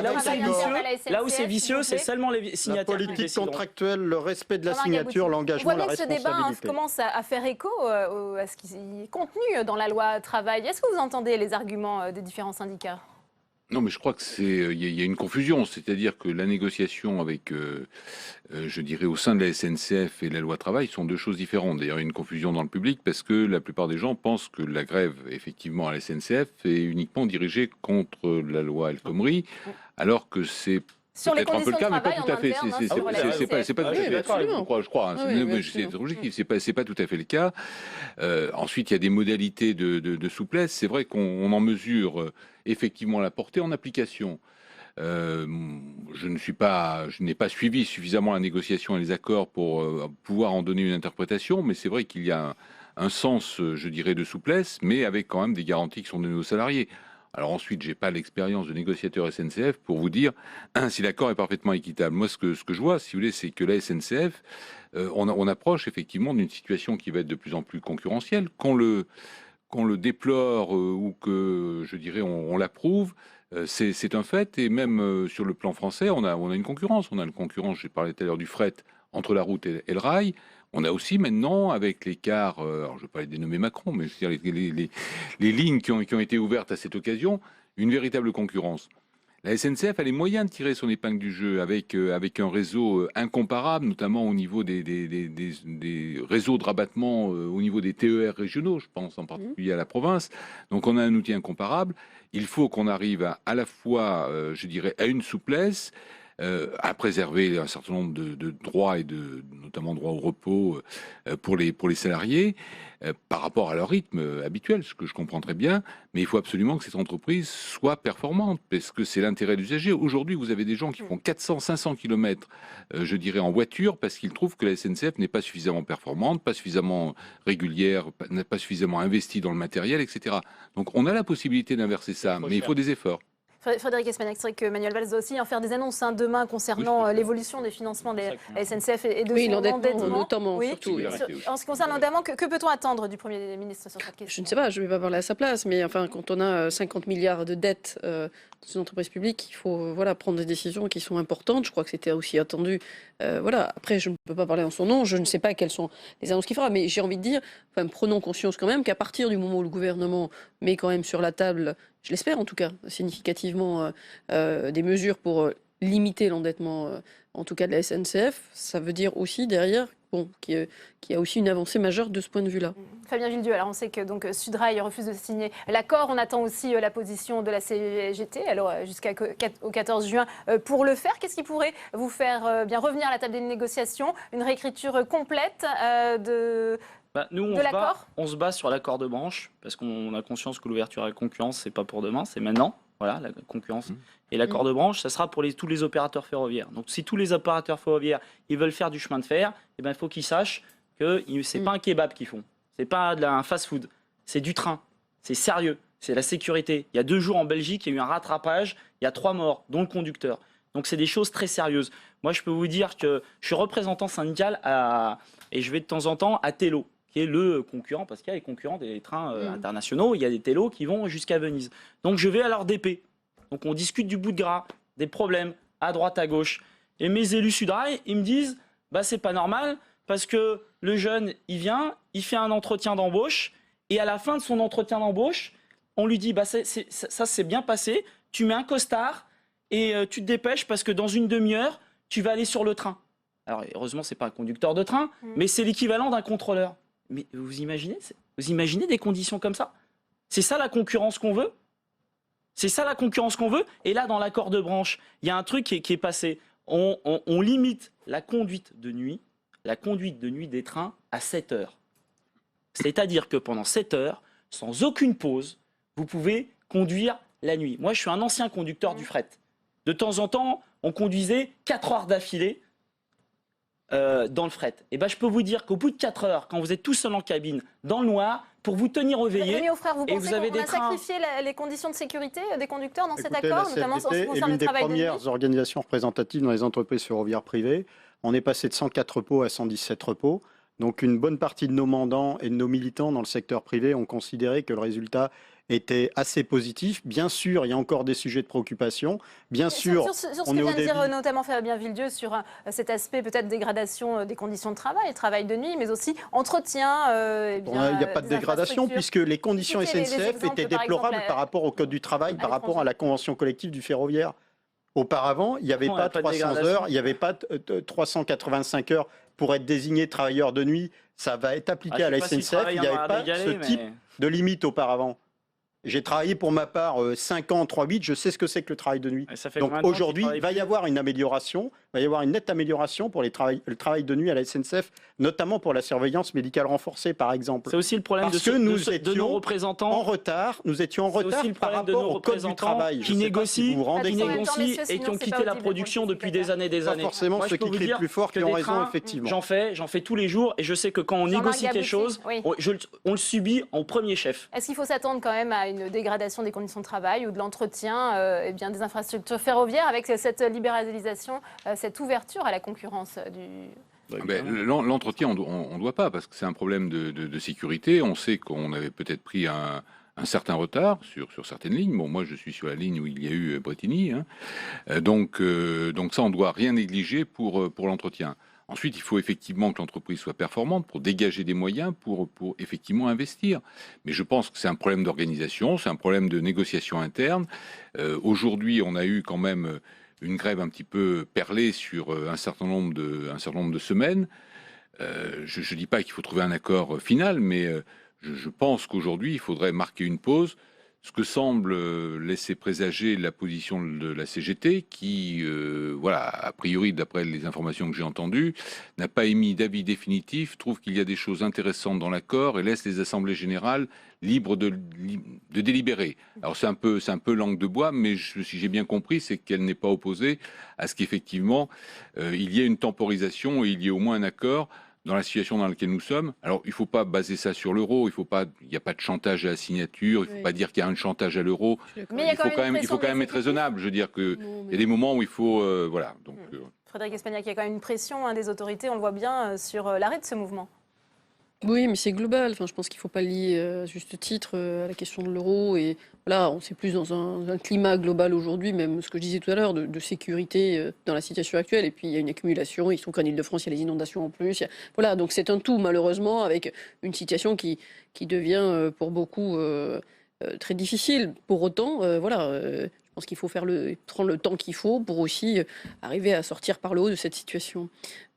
là où c'est vicieux, c'est seulement les signataires. La politique contractuelle, le respect de la signature, l'engagement, la responsabilité. On voit bien que ce débat commence à faire écho à ce qui est contenu dans la loi travail. Est-ce que vous entendez les arguments des différents syndicats ? Non, mais je crois que il y a une confusion, c'est-à-dire que la négociation avec, je dirais, au sein de la SNCF et la loi travail sont deux choses différentes. D'ailleurs, il y a une confusion dans le public parce que la plupart des gens pensent que la grève, effectivement, à la SNCF est uniquement dirigée contre la loi El Khomri, alors que c'est peut-être un peu le cas, mais pas tout à fait. C'est pas tout à fait. Je crois. C'est pas tout à fait le cas. Ensuite, il y a des modalités de souplesse. C'est vrai qu'on en mesure effectivement la portée en application. Je n'ai pas suivi suffisamment la négociation et les accords pour pouvoir en donner une interprétation, mais c'est vrai qu'il y a un sens, je dirais, de souplesse, mais avec quand même des garanties qui sont données aux salariés. Alors ensuite, j'ai pas l'expérience de négociateur SNCF pour vous dire si l'accord est parfaitement équitable. Moi, ce que je vois, si vous voulez, c'est que la SNCF, on approche effectivement d'une situation qui va être de plus en plus concurrentielle. Qu'on le déplore ou que, je dirais, on l'approuve, c'est un fait. Et même sur le plan français, on a une concurrence. On a une concurrence, j'ai parlé tout à l'heure du fret entre la route et le rail. On a aussi maintenant, avec l'écart, alors je ne vais pas les dénommer Macron, mais je veux dire les lignes qui ont été ouvertes à cette occasion, une véritable concurrence. La SNCF a les moyens de tirer son épingle du jeu avec un réseau incomparable, notamment au niveau des réseaux de rabattement, au niveau des TER régionaux, je pense en particulier à la province. Donc on a un outil incomparable. Il faut qu'on arrive à la fois, je dirais, à une souplesse, à préserver un certain nombre de droits et notamment droit au repos pour les salariés par rapport à leur rythme habituel, ce que je comprends très bien, mais il faut absolument que cette entreprise soit performante parce que c'est l'intérêt de l'usager. Aujourd'hui, vous avez des gens qui font 400-500 km, je dirais, en voiture parce qu'ils trouvent que la SNCF n'est pas suffisamment performante, pas suffisamment régulière, n'a pas suffisamment investi dans le matériel, etc. Donc on a la possibilité d'inverser ça, mais il faut des efforts. Frédéric Espagnac, c'est vrai que Manuel Valls doit aussi en faire des annonces demain concernant l'évolution des financements de la SNCF et de son endettement. Notamment, surtout. En ce qui concerne l'endettement, que peut-on attendre du Premier ministre sur cette question ? Je ne sais pas, je ne vais pas parler à sa place, mais enfin, quand on a 50 milliards de dettes dans une entreprise publique, il faut prendre des décisions qui sont importantes. Je crois que c'était aussi attendu. Après, je ne peux pas parler en son nom, je ne sais pas quelles sont les annonces qu'il fera, mais j'ai envie de dire, prenons conscience quand même qu'à partir du moment où le gouvernement met quand même sur la table, je l'espère en tout cas, significativement, des mesures pour limiter l'endettement, en tout cas de la SNCF, ça veut dire aussi derrière qu'il y a aussi une avancée majeure de ce point de vue-là. Fabien Villedieu, alors on sait que donc, Sudrail refuse de signer l'accord. On attend aussi la position de la CGT, alors jusqu'au 14 juin pour le faire. Qu'est-ce qui pourrait vous faire bien revenir à la table des négociations ? Une réécriture complète de... Nous, on se bat sur l'accord de branche parce qu'on a conscience que l'ouverture à la concurrence, c'est pas pour demain, c'est maintenant. Voilà, la concurrence. Et l'accord de branche, ça sera pour tous les opérateurs ferroviaires. Donc, si tous les opérateurs ferroviaires, ils veulent faire du chemin de fer, eh ben, il faut qu'ils sachent que c'est pas un kebab qu'ils font. C'est pas un fast-food. C'est du train. C'est sérieux. C'est la sécurité. Il y a 2 jours en Belgique, il y a eu un rattrapage. Il y a 3 morts, dont le conducteur. Donc, c'est des choses très sérieuses. Moi, je peux vous dire que je suis représentant syndical et je vais de temps en temps à Tello, qui est le concurrent, parce qu'il y a les concurrents des trains internationaux, il y a des télos qui vont jusqu'à Venise. Donc je vais à leur DP. Donc on discute du bout de gras, des problèmes, à droite, à gauche. Et mes élus Sudrail, ils me disent, c'est pas normal, parce que le jeune, il vient, il fait un entretien d'embauche, et à la fin de son entretien d'embauche, on lui dit, ça s'est bien passé, tu mets un costard, et tu te dépêches, parce que dans une demi-heure, tu vas aller sur le train. Alors heureusement, c'est pas un conducteur de train, mais c'est l'équivalent d'un contrôleur. Mais vous imaginez des conditions comme ça ? C'est ça la concurrence qu'on veut ? C'est ça la concurrence qu'on veut ? Et là, dans l'accord de branche, il y a un truc qui est passé. On limite la conduite de nuit la conduite de nuit des trains à 7 heures. C'est-à-dire que pendant 7 heures, sans aucune pause, vous pouvez conduire la nuit. Moi, je suis un ancien conducteur du fret. De temps en temps, on conduisait 4 heures d'affilée dans le fret. Et ben, je peux vous dire qu'au bout de 4 heures, quand vous êtes tout seul en cabine, dans le noir, pour vous tenir réveillé, Rémi Aufrère, vous et pensez vous avez qu'on des a trains... sacrifié les conditions de sécurité des conducteurs dans cet Écoutez, accord, la notamment en ce qui CFDT est concerne le l'une des travail de nuit? premières organisations représentatives dans les entreprises ferroviaires privées. On est passé de 104 repos à 117 repos. Donc une bonne partie de nos mandants et de nos militants dans le secteur privé ont considéré que le résultat était assez positif. Bien sûr, il y a encore des sujets de préoccupation. Bien sûr, sur ce on que est au vient de début. dire notamment Fabien Villedieu sur cet aspect peut-être dégradation des conditions de travail, travail de nuit, mais aussi entretien. Il n'y a pas de dégradation puisque les conditions Citez les SNCF exemples, étaient par déplorables exemple, par rapport au Code du travail, par rapport à la convention collective du ferroviaire. Auparavant, il n'y avait pas 300 heures, il n'y avait pas 385 heures pour être désigné travailleur de nuit. Ça va être appliqué à la SNCF. Il n'y avait pas ce type de limite auparavant. J'ai travaillé pour ma part 5 ans en 3-8, je sais ce que c'est que le travail de nuit. Donc aujourd'hui, il va y avoir une amélioration, il va y avoir une nette amélioration pour le travail de nuit à la SNCF, notamment pour la surveillance médicale renforcée par exemple. C'est aussi le problème de nos représentants en retard, nous étions en retard par rapport au code du travail. Qui négocient et qui ont quitté la production depuis des années et des années. Pas forcément ceux qui crient plus fort qui ont raison, effectivement. J'en fais tous les jours et je sais que quand on négocie quelque chose, on le subit en premier chef. Est-ce qu'il faut s'attendre quand même à une dégradation des conditions de travail ou de l'entretien des infrastructures ferroviaires avec cette libéralisation, cette ouverture à la concurrence du... L'entretien, on ne doit pas, parce que c'est un problème de sécurité. On sait qu'on avait peut-être pris un certain retard sur certaines lignes. Bon, moi, je suis sur la ligne où il y a eu Bretigny. Donc ça, on ne doit rien négliger pour l'entretien. Ensuite, il faut effectivement que l'entreprise soit performante pour dégager des moyens pour effectivement investir. Mais je pense que c'est un problème d'organisation, c'est un problème de négociation interne. Aujourd'hui, on a eu quand même une grève un petit peu perlée sur un certain nombre de semaines. Je ne dis pas qu'il faut trouver un accord final, mais je pense qu'aujourd'hui, il faudrait marquer une pause. Ce que semble laisser présager la position de la CGT, qui, a priori, d'après les informations que j'ai entendues, n'a pas émis d'avis définitif, trouve qu'il y a des choses intéressantes dans l'accord et laisse les assemblées générales libres de délibérer. Alors c'est un peu langue de bois, mais si j'ai bien compris, c'est qu'elle n'est pas opposée à ce qu'effectivement il y ait une temporisation et il y ait au moins un accord dans la situation dans laquelle nous sommes. Alors, il ne faut pas baser ça sur l'euro, il n'y a pas de chantage à la signature, il ne faut pas dire qu'il y a un chantage à l'euro. Mais il faut quand même être raisonnable. Je veux dire qu'il y a des moments où il faut... Frédéric Espagnac, il y a quand même une pression des autorités, on le voit bien, sur l'arrêt de ce mouvement. Oui, mais c'est global. Enfin, je pense qu'il ne faut pas lier à juste titre à la question de l'euro. Et voilà, on est plus dans un climat global aujourd'hui, même ce que je disais tout à l'heure, de sécurité dans la situation actuelle. Et puis, il y a une accumulation. Il se trouve qu'en Ile-de-France, il y a les inondations en plus. Voilà, donc c'est un tout, malheureusement, avec une situation qui devient pour beaucoup très difficile. Pour autant, je pense qu'il faut prendre le temps qu'il faut pour aussi arriver à sortir par le haut de cette situation.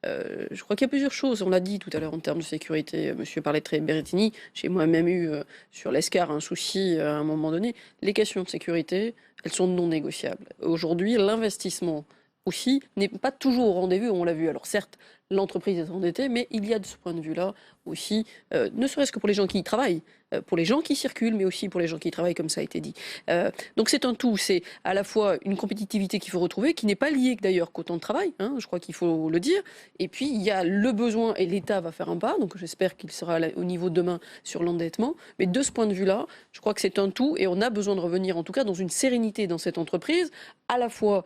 Je crois qu'il y a plusieurs choses. On l'a dit tout à l'heure en termes de sécurité. Monsieur parlait de Berrettini. J'ai moi-même eu sur l'ESCAR un souci à un moment donné. Les questions de sécurité, elles sont non négociables. Aujourd'hui, l'investissement aussi n'est pas toujours au rendez-vous. On l'a vu. Alors certes, l'entreprise est endettée, mais il y a de ce point de vue-là aussi, ne serait-ce que pour les gens qui y travaillent, pour les gens qui circulent, mais aussi pour les gens qui y travaillent, comme ça a été dit. Donc c'est un tout, c'est à la fois une compétitivité qu'il faut retrouver, qui n'est pas liée d'ailleurs qu'au temps de travail, je crois qu'il faut le dire, et puis il y a le besoin, et l'État va faire un pas, donc j'espère qu'il sera au niveau demain sur l'endettement, mais de ce point de vue-là, je crois que c'est un tout, et on a besoin de revenir en tout cas dans une sérénité dans cette entreprise, à la fois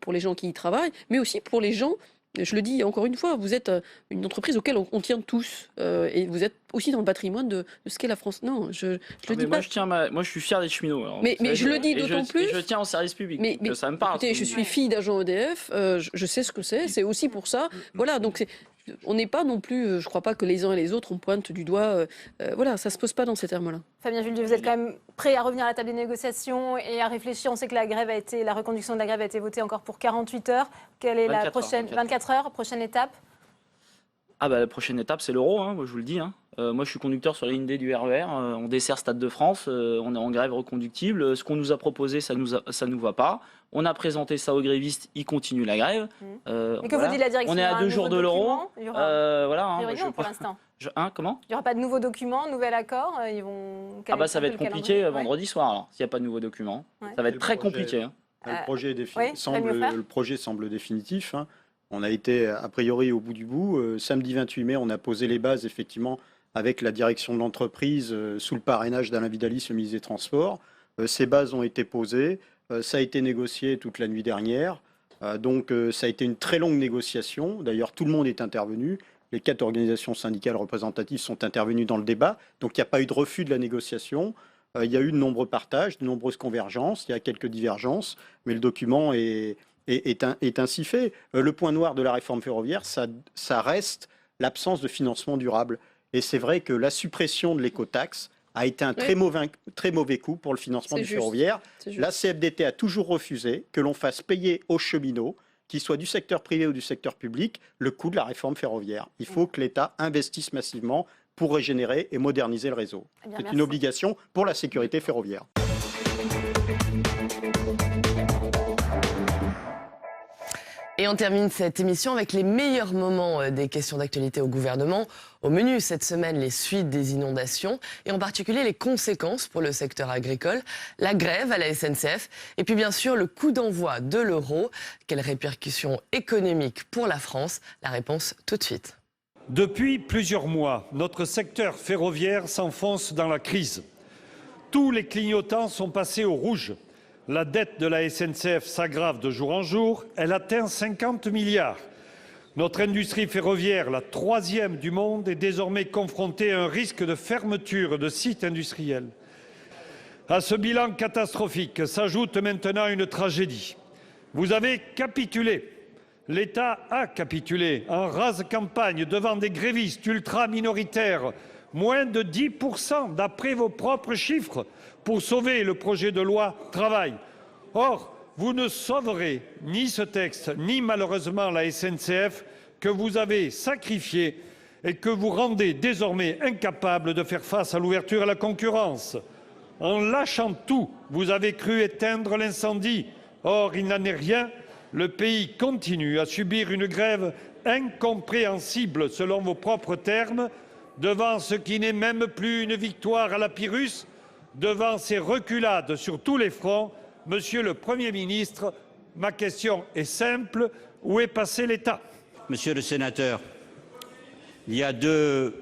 pour les gens qui y travaillent, mais aussi pour les gens. Je le dis encore une fois, vous êtes une entreprise auquel on tient tous, et vous êtes aussi dans le patrimoine de ce qu'est la France. Non, je le dis pas. Moi, je suis fier d'être cheminot. Alors, mais je le dis d'autant plus. Je tiens au service public. Mais ça me parle. Écoutez, je suis fille d'agent EDF. Je sais ce que c'est. C'est aussi pour ça. Voilà. Donc on n'est pas non plus. Je crois pas que les uns et les autres on pointe du doigt. Voilà, ça se pose pas dans ces termes-là. Fabien Villedieu, vous êtes quand même prêt à revenir à la table des négociations et à réfléchir. On sait que la reconduction de la grève a été votée encore pour 48 heures. Quelle est la prochaine 24 heures, prochaine étape? Ah bah la prochaine étape c'est l'euro, hein, moi je vous le dis. Hein. Moi je suis conducteur sur la ligne D du RER, on dessert Stade de France, on est en grève reconductible. Ce qu'on nous a proposé ça nous va pas. On a présenté ça aux grévistes, ils continuent la grève. Mais que vous dit la direction? On est à 2 jours de l'euro. Voilà. Hein, pour l'instant. Comment? Il n'y aura pas de nouveau document, nouvel accord. Ils vont. Ah bah ça va être compliqué vendredi soir alors. S'il n'y a pas de nouveau document, ça va être très compliqué. Hein. Le projet semble définitif. Hein. On a été a priori au bout du bout. Samedi 28 mai, on a posé les bases effectivement avec la direction de l'entreprise sous le parrainage d'Alain Vidalis, le ministre des Transports. Ces bases ont été posées. Ça a été négocié toute la nuit dernière. Donc ça a été une très longue négociation. D'ailleurs, tout le monde est intervenu. Les 4 organisations syndicales représentatives sont intervenues dans le débat. Donc il n'y a pas eu de refus de la négociation. Il y a eu de nombreux partages, de nombreuses convergences. Il y a quelques divergences. Mais le document est ainsi fait. Le point noir de la réforme ferroviaire, ça reste l'absence de financement durable. Et c'est vrai que la suppression de l'écotaxe a été un très mauvais coup pour le financement du ferroviaire. La CFDT a toujours refusé que l'on fasse payer aux cheminots, qu'ils soient du secteur privé ou du secteur public, le coût de la réforme ferroviaire. Il faut que l'État investisse massivement pour régénérer et moderniser le réseau. C'est une obligation pour la sécurité ferroviaire. Et on termine cette émission avec les meilleurs moments des questions d'actualité au gouvernement. Au menu cette semaine, les suites des inondations et en particulier les conséquences pour le secteur agricole, la grève à la SNCF et puis bien sûr le coup d'envoi de l'euro. Quelles répercussions économiques pour la France? La réponse tout de suite. Depuis plusieurs mois, notre secteur ferroviaire s'enfonce dans la crise. Tous les clignotants sont passés au rouge. La dette de la SNCF s'aggrave de jour en jour, elle atteint 50 milliards. Notre industrie ferroviaire, la 3e du monde, est désormais confrontée à un risque de fermeture de sites industriels. À ce bilan catastrophique s'ajoute maintenant une tragédie. Vous avez capitulé. L'État a capitulé en rase campagne devant des grévistes ultra-minoritaires, moins de 10% d'après vos propres chiffres, pour sauver le projet de loi Travail. Or, vous ne sauverez ni ce texte, ni malheureusement la SNCF, que vous avez sacrifié et que vous rendez désormais incapable de faire face à l'ouverture à la concurrence. En lâchant tout, vous avez cru éteindre l'incendie. Or, il n'en est rien. Le pays continue à subir une grève incompréhensible, selon vos propres termes, devant ce qui n'est même plus une victoire à la Pyrrhus, devant ces reculades sur tous les fronts. Monsieur le Premier ministre, ma question est simple. Où est passé l'État? Monsieur le sénateur, il y a deux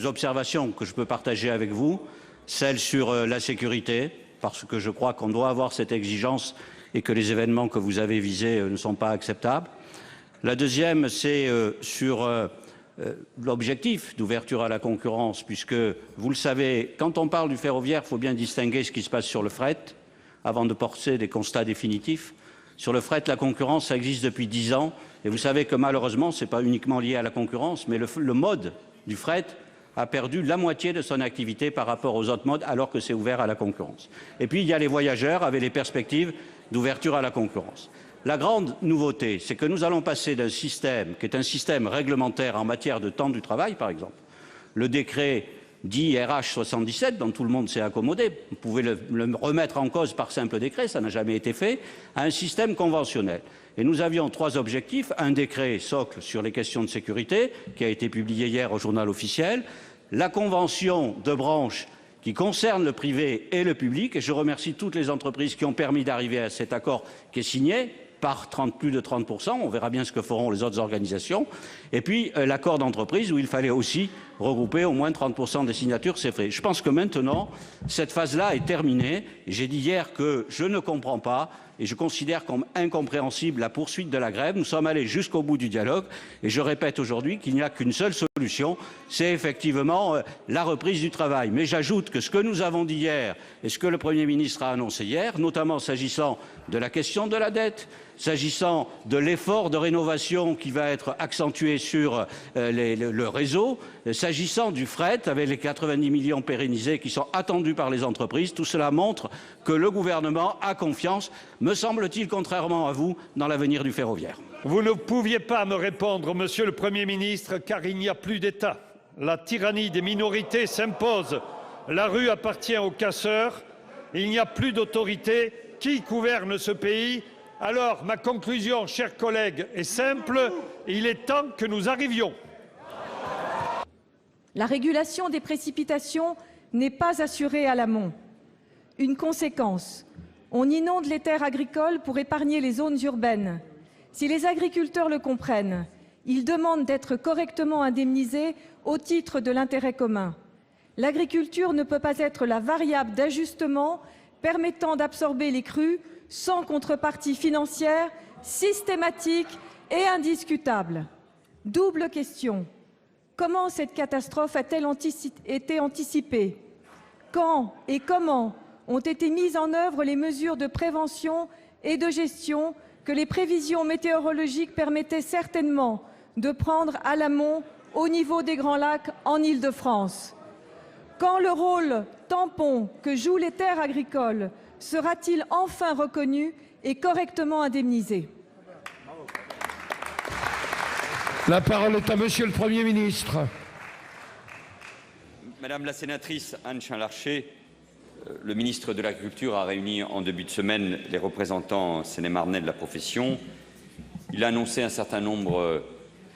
observations que je peux partager avec vous. Celle sur la sécurité, parce que je crois qu'on doit avoir cette exigence et que les événements que vous avez visés ne sont pas acceptables. La deuxième, c'est sur l'objectif d'ouverture à la concurrence, puisque, vous le savez, quand on parle du ferroviaire, il faut bien distinguer ce qui se passe sur le fret, avant de porter des constats définitifs. Sur le fret, la concurrence, ça existe depuis 10 ans, et vous savez que malheureusement, ce n'est pas uniquement lié à la concurrence, mais le mode du fret a perdu la moitié de son activité par rapport aux autres modes, alors que c'est ouvert à la concurrence. Et puis, il y a les voyageurs, avec les perspectives d'ouverture à la concurrence. La grande nouveauté, c'est que nous allons passer d'un système qui est un système réglementaire en matière de temps du travail, par exemple. Le décret dit RH 77, dont tout le monde s'est accommodé, vous pouvez le remettre en cause par simple décret, ça n'a jamais été fait, à un système conventionnel. Et nous avions 3 objectifs, un décret socle sur les questions de sécurité, qui a été publié hier au journal officiel, la convention de branche qui concerne le privé et le public, et je remercie toutes les entreprises qui ont permis d'arriver à cet accord qui est signé, par plus de 30%, on verra bien ce que feront les autres organisations, et puis l'accord d'entreprise où il fallait aussi regrouper au moins 30% des signatures, c'est fait. Je pense que maintenant, cette phase-là est terminée. J'ai dit hier que je ne comprends pas et je considère comme incompréhensible la poursuite de la grève. Nous sommes allés jusqu'au bout du dialogue et je répète aujourd'hui qu'il n'y a qu'une seule solution, c'est effectivement la reprise du travail. Mais j'ajoute que ce que nous avons dit hier et ce que le Premier ministre a annoncé hier, notamment s'agissant de la question de la dette, s'agissant de l'effort de rénovation qui va être accentué sur le réseau, s'agissant du fret avec les 90 millions pérennisés qui sont attendus par les entreprises, tout cela montre que le gouvernement a confiance me semble-t-il, contrairement à vous, dans l'avenir du ferroviaire. Vous ne pouviez pas me répondre, Monsieur le Premier ministre, car il n'y a plus d'État. La tyrannie des minorités s'impose. La rue appartient aux casseurs. Il n'y a plus d'autorité. Qui gouverne ce pays? Alors, ma conclusion, chers collègues, est simple. Il est temps que nous arrivions. La régulation des précipitations n'est pas assurée à l'amont. Une conséquence, on inonde les terres agricoles pour épargner les zones urbaines. Si les agriculteurs le comprennent, ils demandent d'être correctement indemnisés au titre de l'intérêt commun. L'agriculture ne peut pas être la variable d'ajustement permettant d'absorber les crues sans contrepartie financière systématique et indiscutable. Double question. Comment cette catastrophe a-t-elle été anticipée? Quand et comment ont été mises en œuvre les mesures de prévention et de gestion que les prévisions météorologiques permettaient certainement de prendre à l'amont au niveau des Grands Lacs en Île-de-France? Quand le rôle tampon que jouent les terres agricoles sera-t-il enfin reconnu et correctement indemnisé? La parole est à Monsieur le Premier ministre. Madame la sénatrice Anne Chain-Larché, le ministre de l'Agriculture a réuni en début de semaine les représentants sénémarnais de la profession. Il a annoncé un certain nombre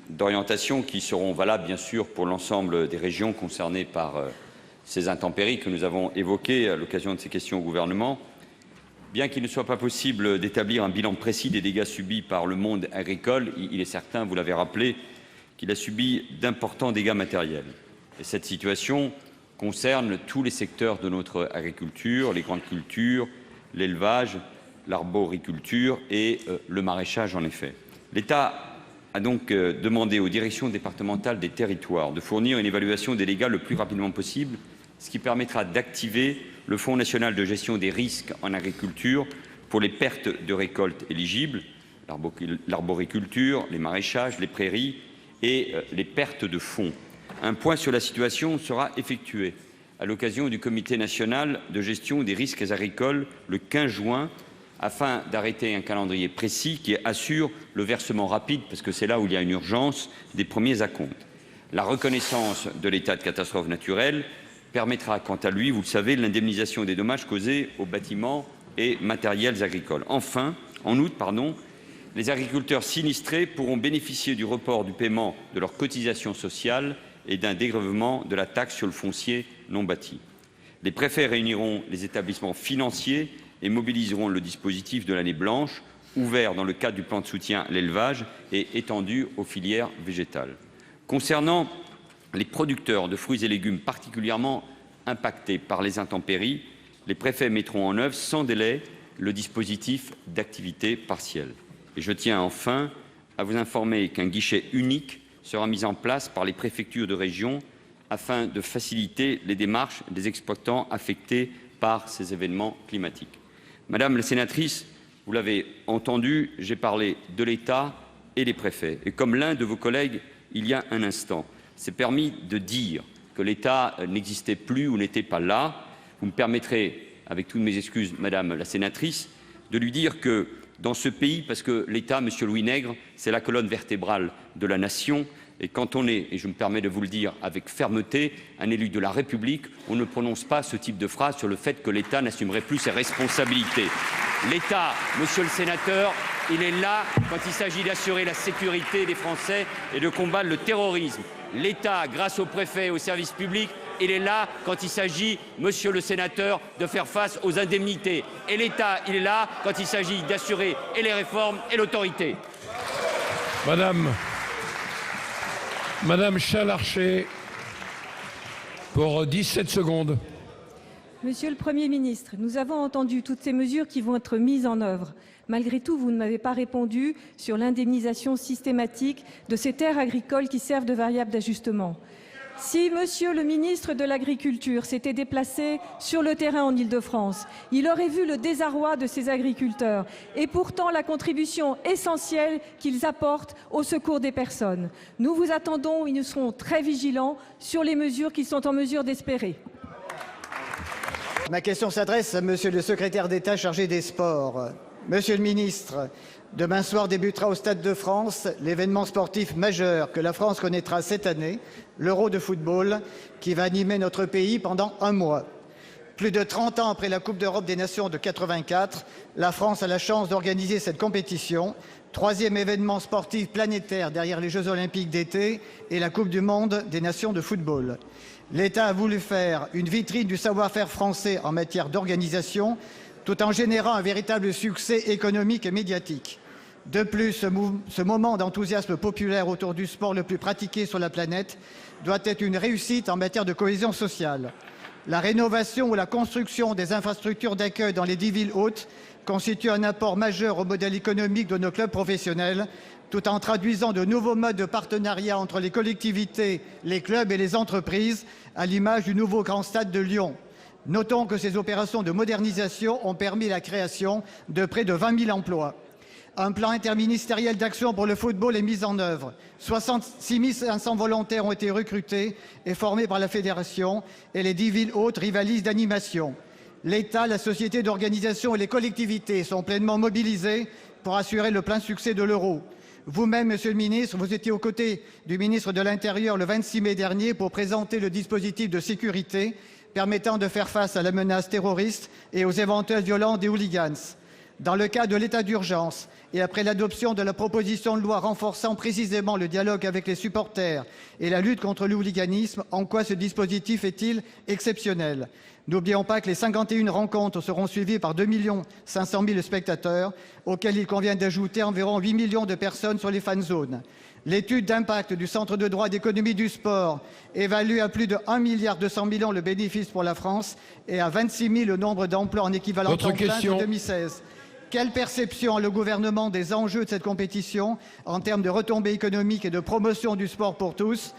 d'orientations qui seront valables, bien sûr, pour l'ensemble des régions concernées par ces intempéries que nous avons évoquées à l'occasion de ces questions au gouvernement. Bien qu'il ne soit pas possible d'établir un bilan précis des dégâts subis par le monde agricole, il est certain, vous l'avez rappelé, qu'il a subi d'importants dégâts matériels. Et cette situation concerne tous les secteurs de notre agriculture, les grandes cultures, l'élevage, l'arboriculture et le maraîchage en effet. L'État a donc demandé aux directions départementales des territoires de fournir une évaluation des dégâts le plus rapidement possible, ce qui permettra d'activer le Fonds national de gestion des risques en agriculture pour les pertes de récoltes éligibles, l'arboriculture, les maraîchages, les prairies et les pertes de fonds. Un point sur la situation sera effectué à l'occasion du Comité national de gestion des risques agricoles le 15 juin afin d'arrêter un calendrier précis qui assure le versement rapide, parce que c'est là où il y a une urgence, des premiers acomptes. La reconnaissance de l'état de catastrophe naturelle permettra, quant à lui, vous le savez, l'indemnisation des dommages causés aux bâtiments et matériels agricoles. Enfin, en août, les agriculteurs sinistrés pourront bénéficier du report du paiement de leurs cotisations sociales et d'un dégrèvement de la taxe sur le foncier non bâti. Les préfets réuniront les établissements financiers et mobiliseront le dispositif de l'année blanche, ouvert dans le cadre du plan de soutien à l'élevage et étendu aux filières végétales. Concernant les producteurs de fruits et légumes particulièrement impactés par les intempéries, les préfets mettront en œuvre sans délai le dispositif d'activité partielle. Et je tiens enfin à vous informer qu'un guichet unique sera mis en place par les préfectures de région afin de faciliter les démarches des exploitants affectés par ces événements climatiques. Madame la sénatrice, vous l'avez entendu, j'ai parlé de l'État et des préfets. Et comme l'un de vos collègues, il y a un instant, s'est permis de dire que l'État n'existait plus ou n'était pas là, vous me permettrez, avec toutes mes excuses, Madame la sénatrice, de lui dire que dans ce pays, parce que l'État, Monsieur Louis Nègre, c'est la colonne vertébrale de la nation, et quand on est, et je me permets de vous le dire avec fermeté, un élu de la République, on ne prononce pas ce type de phrase sur le fait que l'État n'assumerait plus ses responsabilités. L'État, Monsieur le sénateur, il est là quand il s'agit d'assurer la sécurité des Français et de combattre le terrorisme. L'État, grâce aux préfets et aux services publics, il est là quand il s'agit, Monsieur le sénateur, de faire face aux indemnités. Et l'État, il est là quand il s'agit d'assurer et les réformes et l'autorité. Madame Chain-Larché, pour 17 secondes. Monsieur le Premier ministre, nous avons entendu toutes ces mesures qui vont être mises en œuvre. Malgré tout, vous ne m'avez pas répondu sur l'indemnisation systématique de ces terres agricoles qui servent de variable d'ajustement. Si Monsieur le ministre de l'Agriculture s'était déplacé sur le terrain en Île-de-France, il aurait vu le désarroi de ces agriculteurs et pourtant la contribution essentielle qu'ils apportent au secours des personnes. Nous vous attendons et nous serons très vigilants sur les mesures qu'ils sont en mesure d'espérer. Ma question s'adresse à Monsieur le secrétaire d'État chargé des Sports. Monsieur le ministre, demain soir débutera au Stade de France l'événement sportif majeur que la France connaîtra cette année, l'Euro de football, qui va animer notre pays pendant un mois. Plus de 30 ans après la Coupe d'Europe des Nations de 84, la France a la chance d'organiser cette compétition, troisième événement sportif planétaire derrière les Jeux Olympiques d'été et la Coupe du Monde des Nations de football. L'État a voulu faire une vitrine du savoir-faire français en matière d'organisation, tout en générant un véritable succès économique et médiatique. De plus, ce moment d'enthousiasme populaire autour du sport le plus pratiqué sur la planète doit être une réussite en matière de cohésion sociale. La rénovation ou la construction des infrastructures d'accueil dans les 10 villes hôtes constitue un apport majeur au modèle économique de nos clubs professionnels, tout en traduisant de nouveaux modes de partenariat entre les collectivités, les clubs et les entreprises, à l'image du nouveau Grand Stade de Lyon. Notons que ces opérations de modernisation ont permis la création de près de 20 000 emplois. Un plan interministériel d'action pour le football est mis en œuvre. 66 500 volontaires ont été recrutés et formés par la fédération et les 10 villes hôtes rivalisent d'animation. L'État, la société d'organisation et les collectivités sont pleinement mobilisés pour assurer le plein succès de l'Euro. Vous-même, Monsieur le ministre, vous étiez aux côtés du ministre de l'Intérieur le 26 mai dernier pour présenter le dispositif de sécurité permettant de faire face à la menace terroriste et aux éventuelles violences des hooligans. Dans le cas de l'état d'urgence et après l'adoption de la proposition de loi renforçant précisément le dialogue avec les supporters et la lutte contre le hooliganisme, en quoi ce dispositif est-il exceptionnel? N'oublions pas que les 51 rencontres seront suivies par 2 500 000 spectateurs, auxquels il convient d'ajouter environ 8 millions de personnes sur les fan zones. L'étude d'impact du Centre de droit d'économie du sport évalue à plus de 1,2 milliard le bénéfice pour la France et à 26 000 le nombre d'emplois en équivalent temps plein en 2016. Quelle perception a le gouvernement des enjeux de cette compétition en termes de retombées économiques et de promotion du sport pour tous?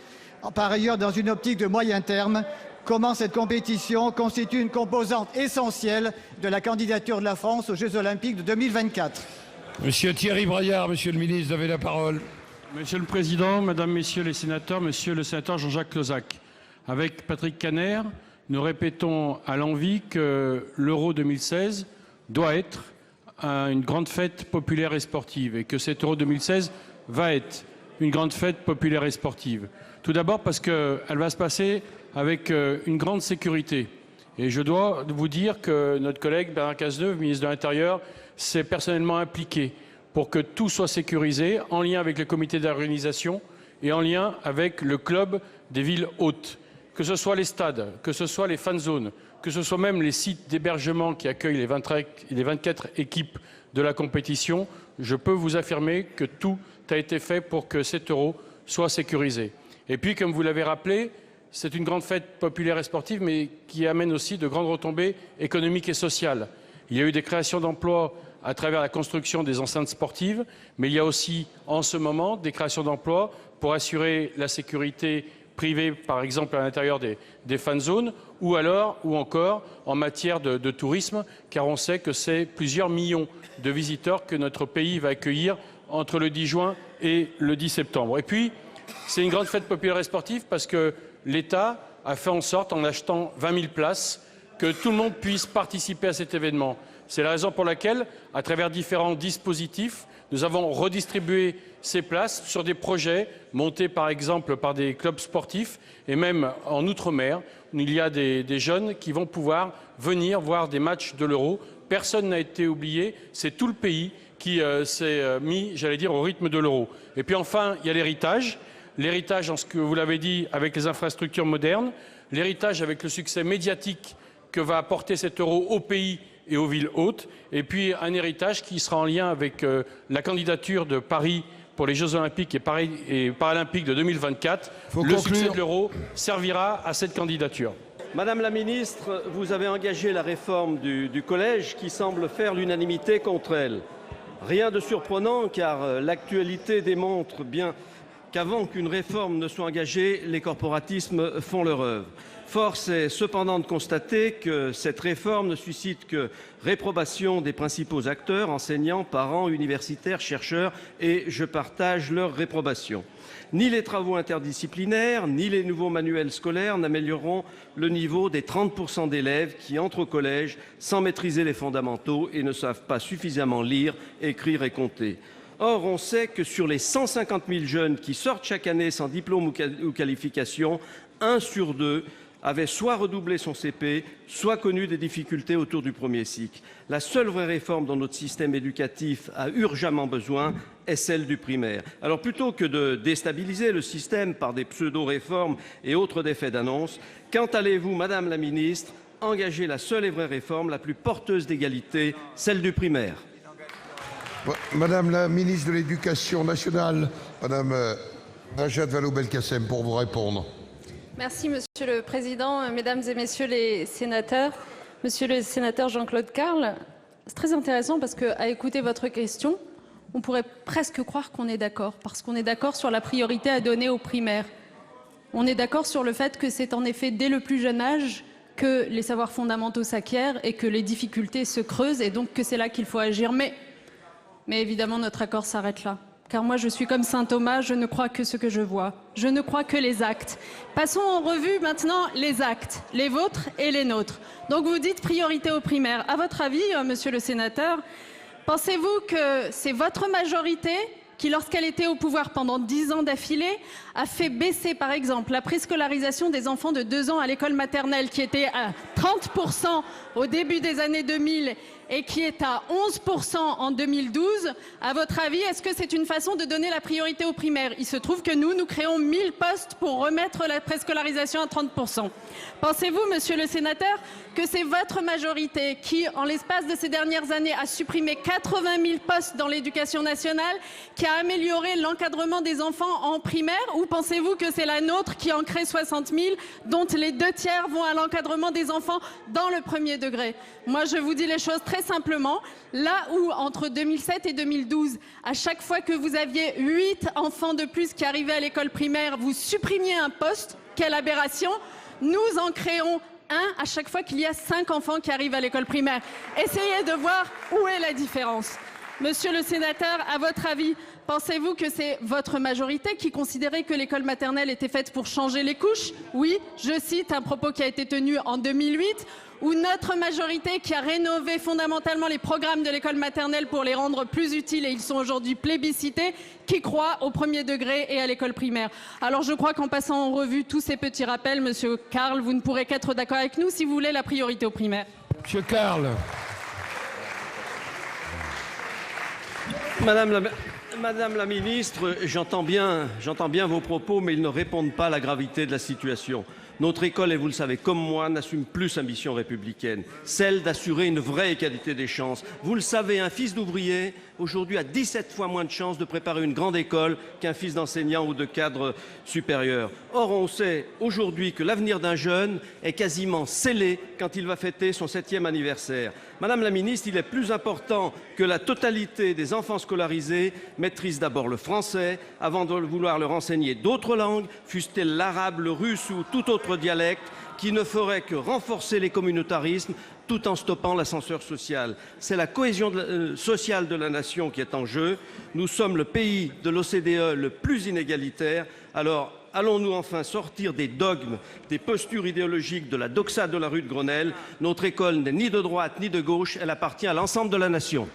Par ailleurs, dans une optique de moyen terme, comment cette compétition constitue une composante essentielle de la candidature de la France aux Jeux Olympiques de 2024? Monsieur Thierry Braillard, Monsieur le ministre, vous avez la parole. Monsieur le Président, Mesdames, Messieurs les sénateurs, Monsieur le sénateur Jean-Jacques Lozach, avec Patrick Kanner, nous répétons à l'envi que l'Euro 2016 doit être une grande fête populaire et sportive et que cet Euro 2016 va être une grande fête populaire et sportive. Tout d'abord parce qu'elle va se passer avec une grande sécurité. Et je dois vous dire que notre collègue Bernard Cazeneuve, ministre de l'Intérieur, s'est personnellement impliqué pour que tout soit sécurisé, en lien avec le comité d'organisation et en lien avec le club des villes hôtes. Que ce soit les stades, que ce soit les fan zones, que ce soit même les sites d'hébergement qui accueillent les 24 équipes de la compétition, je peux vous affirmer que tout a été fait pour que cet Euro soit sécurisé. Et puis, comme vous l'avez rappelé, c'est une grande fête populaire et sportive, mais qui amène aussi de grandes retombées économiques et sociales. Il y a eu des créations d'emplois à travers la construction des enceintes sportives, mais il y a aussi, en ce moment, des créations d'emplois pour assurer la sécurité privée, par exemple à l'intérieur des fan zones, ou encore en matière de tourisme, car on sait que c'est plusieurs millions de visiteurs que notre pays va accueillir entre le 10 juin et le 10 septembre. Et puis, c'est une grande fête populaire et sportive parce que l'État a fait en sorte, en achetant 20 000 places, que tout le monde puisse participer à cet événement. C'est la raison pour laquelle, à travers différents dispositifs, nous avons redistribué ces places sur des projets montés par exemple par des clubs sportifs et même en Outre-mer, où il y a des jeunes qui vont pouvoir venir voir des matchs de l'Euro. Personne n'a été oublié, c'est tout le pays qui s'est mis, j'allais dire, au rythme de l'Euro. Et puis enfin, il y a l'héritage. L'héritage, en ce que vous l'avez dit, avec les infrastructures modernes. L'héritage avec le succès médiatique que va apporter cet Euro au pays et aux villes hôtes, et puis un héritage qui sera en lien avec la candidature de Paris pour les Jeux Olympiques et Paralympiques de 2024. Le succès de l'Euro servira à cette candidature. Madame la ministre, vous avez engagé la réforme du collège qui semble faire l'unanimité contre elle. Rien de surprenant car l'actualité démontre bien qu'avant qu'une réforme ne soit engagée, les corporatismes font leur œuvre. Force est cependant de constater que cette réforme ne suscite que réprobation des principaux acteurs, enseignants, parents, universitaires, chercheurs, et je partage leur réprobation. Ni les travaux interdisciplinaires, ni les nouveaux manuels scolaires n'amélioreront le niveau des 30% d'élèves qui entrent au collège sans maîtriser les fondamentaux et ne savent pas suffisamment lire, écrire et compter. Or, on sait que sur les 150 000 jeunes qui sortent chaque année sans diplôme ou qualification, 1 sur 2 avait soit redoublé son CP, soit connu des difficultés autour du premier cycle. La seule vraie réforme dont notre système éducatif a urgemment besoin est celle du primaire. Alors plutôt que de déstabiliser le système par des pseudo-réformes et autres effets d'annonce, quand allez-vous, Madame la Ministre, engager la seule et vraie réforme la plus porteuse d'égalité, celle du primaire? Madame la ministre de l'Éducation nationale, Madame Najat Vallaud-Belkacem, pour vous répondre. Merci Monsieur le Président, Mesdames et Messieurs les sénateurs. Monsieur le sénateur Jean-Claude Carle, c'est très intéressant parce qu'à écouter votre question, on pourrait presque croire qu'on est d'accord, parce qu'on est d'accord sur la priorité à donner aux primaires. On est d'accord sur le fait que c'est en effet dès le plus jeune âge que les savoirs fondamentaux s'acquièrent et que les difficultés se creusent et donc que c'est là qu'il faut agir. Mais évidemment, notre accord s'arrête là. Car moi, je suis comme saint Thomas, je ne crois que ce que je vois. Je ne crois que les actes. Passons en revue maintenant les actes, les vôtres et les nôtres. Donc vous dites priorité aux primaires. À votre avis, monsieur le sénateur, pensez-vous que c'est votre majorité qui, lorsqu'elle était au pouvoir pendant 10 ans d'affilée, a fait baisser, par exemple, la préscolarisation des enfants de 2 ans à l'école maternelle, qui était à 30% au début des années 2000 et qui est à 11% en 2012. À votre avis, est-ce que c'est une façon de donner la priorité aux primaires? Il se trouve que nous créons 1000 postes pour remettre la préscolarisation à 30%. Pensez-vous, monsieur le sénateur, que c'est votre majorité qui, en l'espace de ces dernières années, a supprimé 80 000 postes dans l'éducation nationale, qui a amélioré l'encadrement des enfants en primaire, ou pensez-vous que c'est la nôtre qui en crée 60 000, dont les 2/3 vont à l'encadrement des enfants dans le premier degré? Moi, je vous dis les choses très simplement. Là où, entre 2007 et 2012, à chaque fois que vous aviez 8 enfants de plus qui arrivaient à l'école primaire, vous supprimiez un poste, quelle aberration! Nous en créons un à chaque fois qu'il y a 5 enfants qui arrivent à l'école primaire. Essayez de voir où est la différence. Monsieur le sénateur, à votre avis, pensez-vous que c'est votre majorité qui considérait que l'école maternelle était faite pour changer les couches? Oui, je cite un propos qui a été tenu en 2008, ou notre majorité qui a rénové fondamentalement les programmes de l'école maternelle pour les rendre plus utiles, et ils sont aujourd'hui plébiscités, qui croient au premier degré et à l'école primaire. Alors je crois qu'en passant en revue tous ces petits rappels, monsieur Carle, vous ne pourrez qu'être d'accord avec nous si vous voulez la priorité aux primaires. Monsieur Carle. Madame la ministre, j'entends bien vos propos, mais ils ne répondent pas à la gravité de la situation. Notre école, et vous le savez comme moi, n'assume plus sa mission républicaine, celle d'assurer une vraie égalité des chances. Vous le savez, un fils d'ouvrier, aujourd'hui, a 17 fois moins de chances de préparer une grande école qu'un fils d'enseignant ou de cadre supérieur. Or, on sait aujourd'hui que l'avenir d'un jeune est quasiment scellé quand il va fêter son 7e anniversaire. Madame la ministre, il est plus important que la totalité des enfants scolarisés maîtrisent d'abord le français avant de vouloir leur enseigner d'autres langues, fussent-elles l'arabe, le russe ou tout autre dialecte, qui ne ferait que renforcer les communautarismes tout en stoppant l'ascenseur social. C'est la cohésion sociale de la nation qui est en jeu. Nous sommes le pays de l'OCDE le plus inégalitaire. Alors, allons-nous enfin sortir des dogmes, des postures idéologiques, de la doxa de la rue de Grenelle? Notre école n'est ni de droite ni de gauche, elle appartient à l'ensemble de la nation.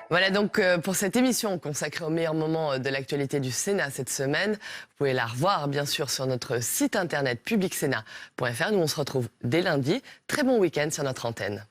Voilà donc pour cette émission consacrée aux meilleurs moments de l'actualité du Sénat cette semaine. Vous pouvez la revoir bien sûr sur notre site internet publicsénat.fr. Nous on se retrouve dès lundi. Très bon week-end sur notre antenne.